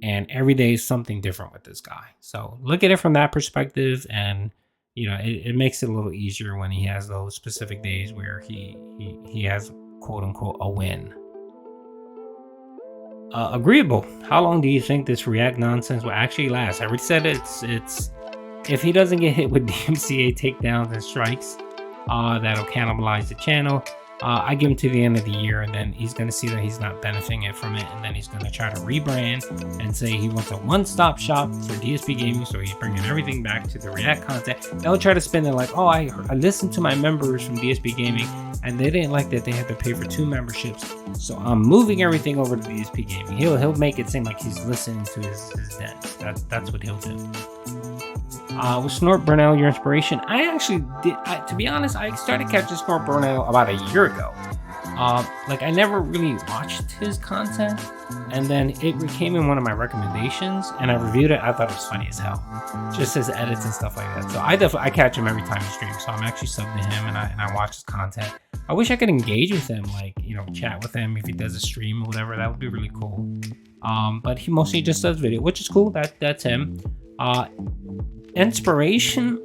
and every day is something different with this guy. So look at it from that perspective, and it makes it a little easier when he has those specific days where he has quote unquote a win. Agreeable. How long do you think this React nonsense will actually last? I already said it's if he doesn't get hit with DMCA takedowns and strikes, that'll cannibalize the channel. I give him to the end of the year, and then he's going to see that he's not benefiting from it, and then he's going to try to rebrand and say he wants a one-stop shop for DSP gaming, so he's bringing everything back to the React content. They'll try to spin it like, oh, I listened to my members from DSP gaming, and they didn't like that they had to pay for 2 memberships, so I'm moving everything over to DSP gaming. He'll make it seem like he's listening to his dance. That's what he'll do. With Snort Burnell your inspiration? I actually did. To be honest, I started catching Snort Burnell about a year ago. Like I never really watched his content, and then it became in one of my recommendations, and I reviewed it. I thought it was funny as hell, just his edits and stuff like that. So I catch him every time he streams. So I'm actually subbed to him, and I watch his content. I wish I could engage with him, like chat with him if he does a stream or whatever. That would be really cool. But he mostly just does video, which is cool. That's him. Inspiration.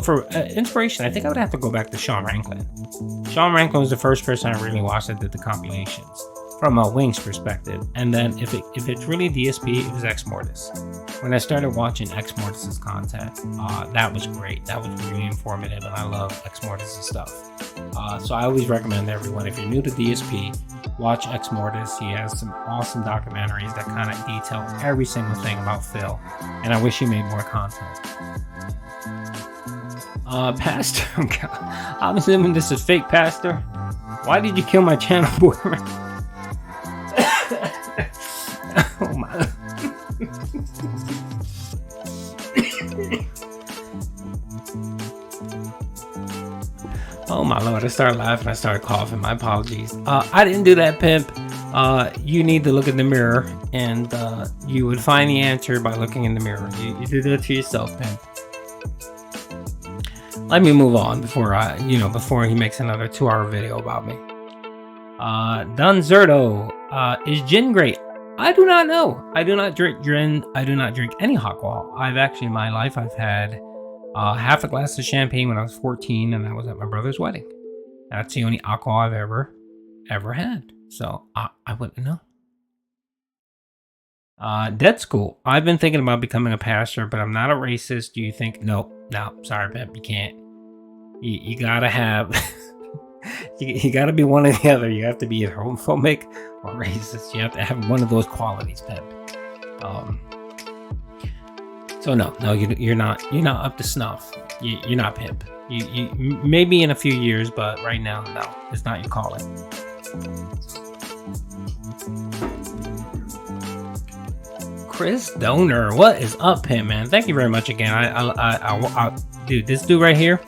For inspiration, I think I would have to go back to Sean Ranklin. Sean Ranklin was the first person I really watched that did the compilations from a Wings perspective. And then if it's really DSP, it was Ex Mortis. When I started watching Ex Mortis's content, that was great. That was really informative, and I love Ex Mortis's stuff. So I always recommend everyone, if you're new to DSP, watch Ex Mortis. He has some awesome documentaries that kind of detail every single thing about Phil, and I wish he made more content. Pastor, I'm assuming this is fake, Pastor. Why did you kill my channel, boy? Oh my. Oh my lord, I started laughing, I started coughing, my apologies. I didn't do that, pimp. You need to look in the mirror, and you would find the answer by looking in the mirror. You did that to yourself, pimp. Let me move on before he makes another 2-hour video about me. Dunzerto, is gin great? I do not know. I do not drink gin. I do not drink any alcohol. In my life, I've had half a glass of champagne when I was 14, and that was at my brother's wedding. That's the only alcohol I've ever had. So I wouldn't know. Dead School. I've been thinking about becoming a pastor, but I'm not a racist. Do you think? No, sorry, Pep, you can't. You gotta have. you gotta be one or the other. You have to be either homophobic or racist. You have to have one of those qualities, Pep. So no, you're not up to snuff. You're not pimp. You maybe in a few years, but right now, no, it's not your calling. Chris Donor, what is up, pimp, man? Thank you very much again. I dude, this dude right here.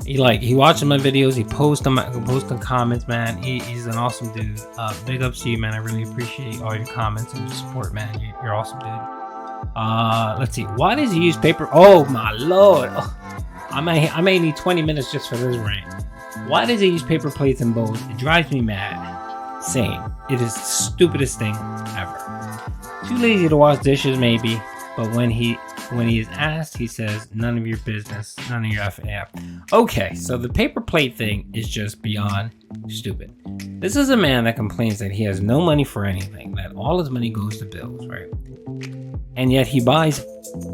He watches my videos. He posts them comments, man. He's an awesome dude. Big ups to you, man. I really appreciate all your comments and your support, man. You're awesome, dude. Let's see. Why does he use paper? Oh my lord! Oh, I may need 20 minutes just for this rant. Why does he use paper plates and bowls? It drives me mad. Same. It is the stupidest thing ever. Too lazy to wash dishes, maybe. But when he is asked, he says, "None of your business, none of your FAF." Okay, so the paper plate thing is just beyond stupid. This is a man that complains that he has no money for anything, that all his money goes to bills, right? And yet he buys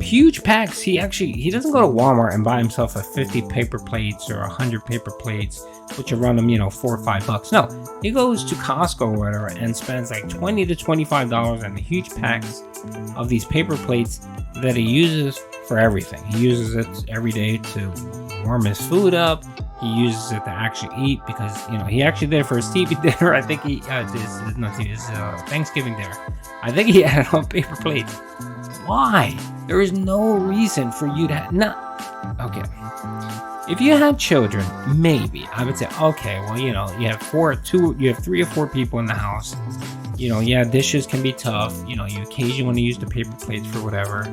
huge packs. He doesn't go to Walmart and buy himself a 50 paper plates or 100 paper plates, which will run him, $4 or $5. No, he goes to Costco or whatever and spends like $20 to $25 on the huge packs of these paper plates that he uses for everything. He uses it every day to warm his food up. He uses it to actually eat because, he actually did it for his TV dinner. I think his Thanksgiving dinner. I think he had it on paper plates. Why? There is no reason for you to Okay. If you had children, maybe I would say, okay, well, you have 3 or 4 people in the house. Dishes can be tough. You occasionally want to use the paper plates for whatever.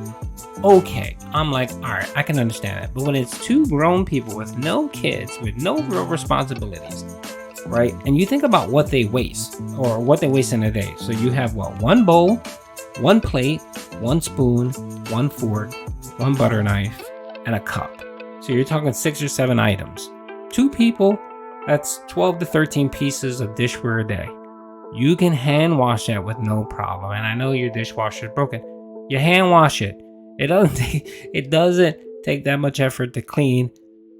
Okay, I'm like, all right, I can understand that. But when it's 2 grown people with no kids, with no real responsibilities, right? And you think about what they waste or what they waste in a day. So you have what? One bowl, one plate, one spoon, one fork, one butter knife, and a cup. So you're talking 6 or 7 items. 2 people, that's 12 to 13 pieces of dishware a day. You can hand wash that with no problem. And I know your dishwasher is broken. You hand wash it. It doesn't take that much effort to clean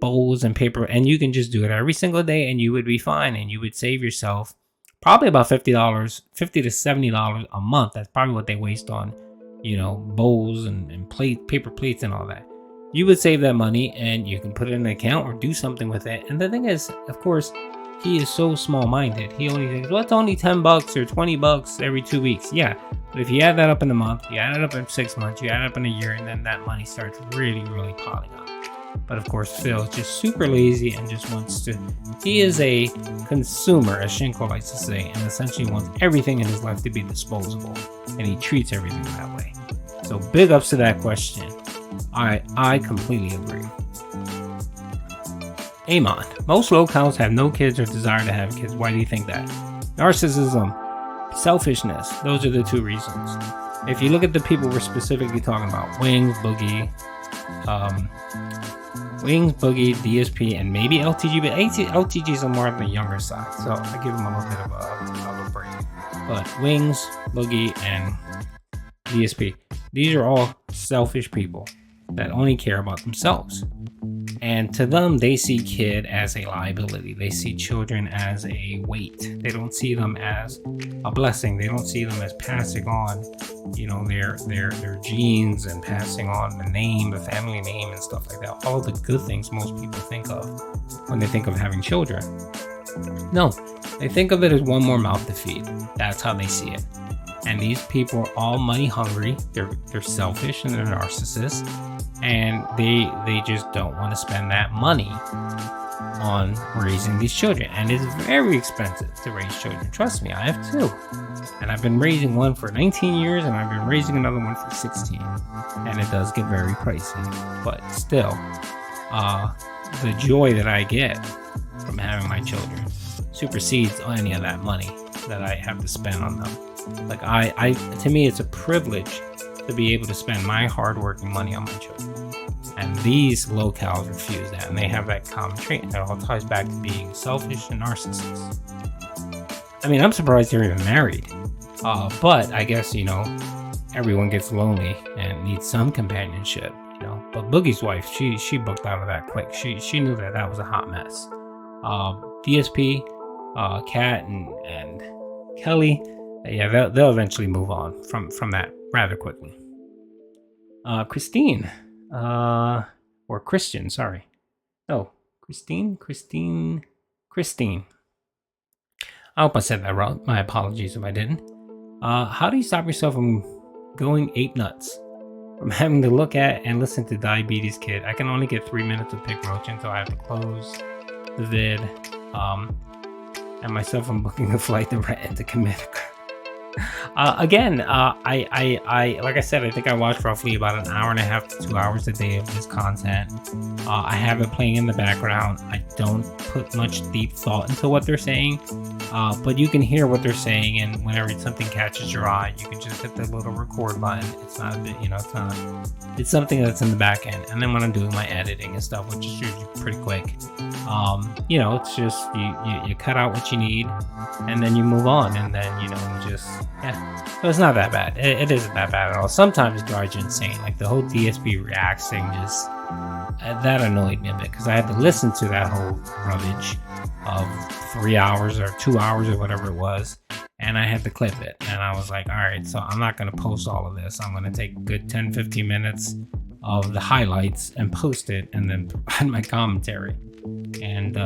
bowls and paper, and you can just do it every single day and you would be fine, and you would save yourself probably about $50 to $70 a month. That's probably what they waste on, bowls and paper plates and all that. You would save that money and you can put it in an account or do something with it. And the thing is, of course, he is so small-minded. He only thinks, well, it's only $10 or $20 every 2 weeks. Yeah, but if you add that up in a month, you add it up in 6 months, you add it up in a year, and then that money starts really, really piling up. But of course, Phil is just super lazy and just wants to. He is a consumer, as Shinko likes to say, and essentially wants everything in his life to be disposable, and he treats everything that way. So big ups to that question. I completely agree. Amon, most locals have no kids or desire to have kids. Why do you think that? Narcissism, selfishness. Those are the 2 reasons. If you look at the people we're specifically talking about, Wings, Boogie, DSP, and maybe LTG, but LTG is more on the younger side, so I give him a little bit of a break. But Wings, Boogie, and DSP, these are all selfish people that only care about themselves. And to them, they see kid as a liability. They see children as a weight. They don't see them as a blessing. They don't see them as passing on, their genes and passing on the name, the family name and stuff like that. All the good things most people think of when they think of having children. No, they think of it as one more mouth to feed. That's how they see it. And these people are all money hungry. They're selfish and they're narcissists. And they just don't want to spend that money on raising these children. And it's very expensive to raise children. Trust me, I have 2. And I've been raising one for 19 years and I've been raising another one for 16. And it does get very pricey. But still, the joy that I get from having my children supersedes any of that money that I have to spend on them. Like to me, it's a privilege to be able to spend my hard-working money on my children. And these locals refuse that, and they have that common trait. That all ties back to being selfish and narcissists. I mean, I'm surprised they're even married. But I guess, everyone gets lonely and needs some companionship, But Boogie's wife, she booked out of that quick. She knew that was a hot mess. DSP, Kat, and Kelly, yeah, they'll eventually move on from that rather quickly. Christine, or Christian, sorry. No, Christine. I hope I said that wrong. My apologies if I didn't. How do you stop yourself from going ape nuts? From having to look at and listen to Diabetes Kid. I can only get 3 minutes of Pick Roach until I have to close the vid. And myself from booking a flight to commit a crime. Again, I like I said, I think I watch roughly about an hour and a half to 2 hours a day of this content. I have it playing in the background. I don't put much deep thought into what they're saying, but you can hear what they're saying, and whenever something catches your eye, you can just hit the little record button. It's not a bit, it's something that's in the back end. And then when I'm doing my editing and stuff, which is usually pretty quick, it's just you cut out what you need, and then you move on, and then so it's not that bad. It isn't that bad at all. Sometimes it drives you insane, like the whole DSP Reacts thing. Just that annoyed me a bit because I had to listen to that whole rubbish of 3 hours or 2 hours or whatever it was, and I had to clip it. And I was like, all right, so I'm not going to post all of this. I'm going to take a good 10-15 minutes of the highlights and post it, and then provide my commentary. And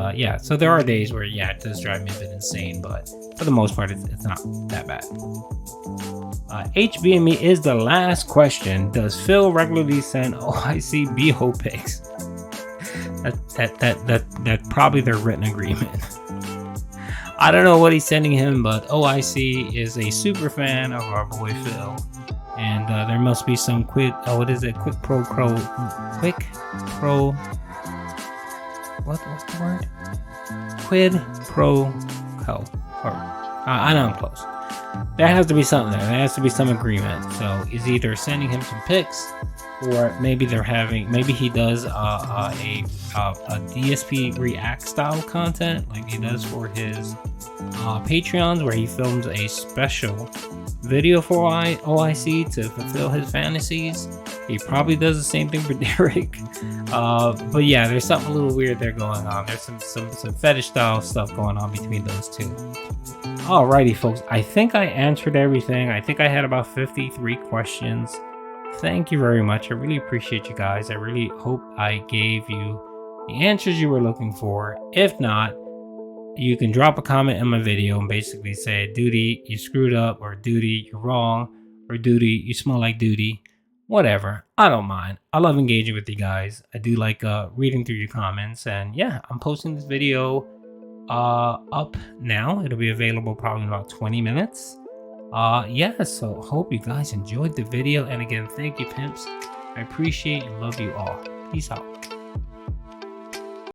so there are days where it does drive me a bit insane, but for the most part it's not that bad. HBME is the last question. Does Phil regularly send OIC BO pics? That's probably their written agreement. I don't know what he's sending him, but OIC is a super fan of our boy Phil, and there must be some quick pro. What's the word? quid pro quo. Or I know I'm close. There has to be something there. There has to be some agreement. So is either sending him some pics, or maybe they're having, maybe he does a DSP React style content like he does for his Patreons, where he films a special video for OIC to fulfill his fantasies. He probably does the same thing for Derek. But yeah, there's something a little weird there going on. There's some fetish style stuff going on between those two. Alrighty, folks. I think I answered everything. I think I had about 53 questions. Thank you very much. I really appreciate you guys. I really hope I gave you the answers you were looking for. If not, you can drop a comment in my video and basically say, Doody, you screwed up, or Doody, you're wrong, or Doody, you smell like Doody. Whatever. I don't mind. I love engaging with you guys. I do like reading through your comments. And yeah, I'm posting this video up now. It'll be available probably in about 20 minutes. Yeah, so hope you guys enjoyed the video. And again, thank you, pimps. I appreciate and love you all. Peace out.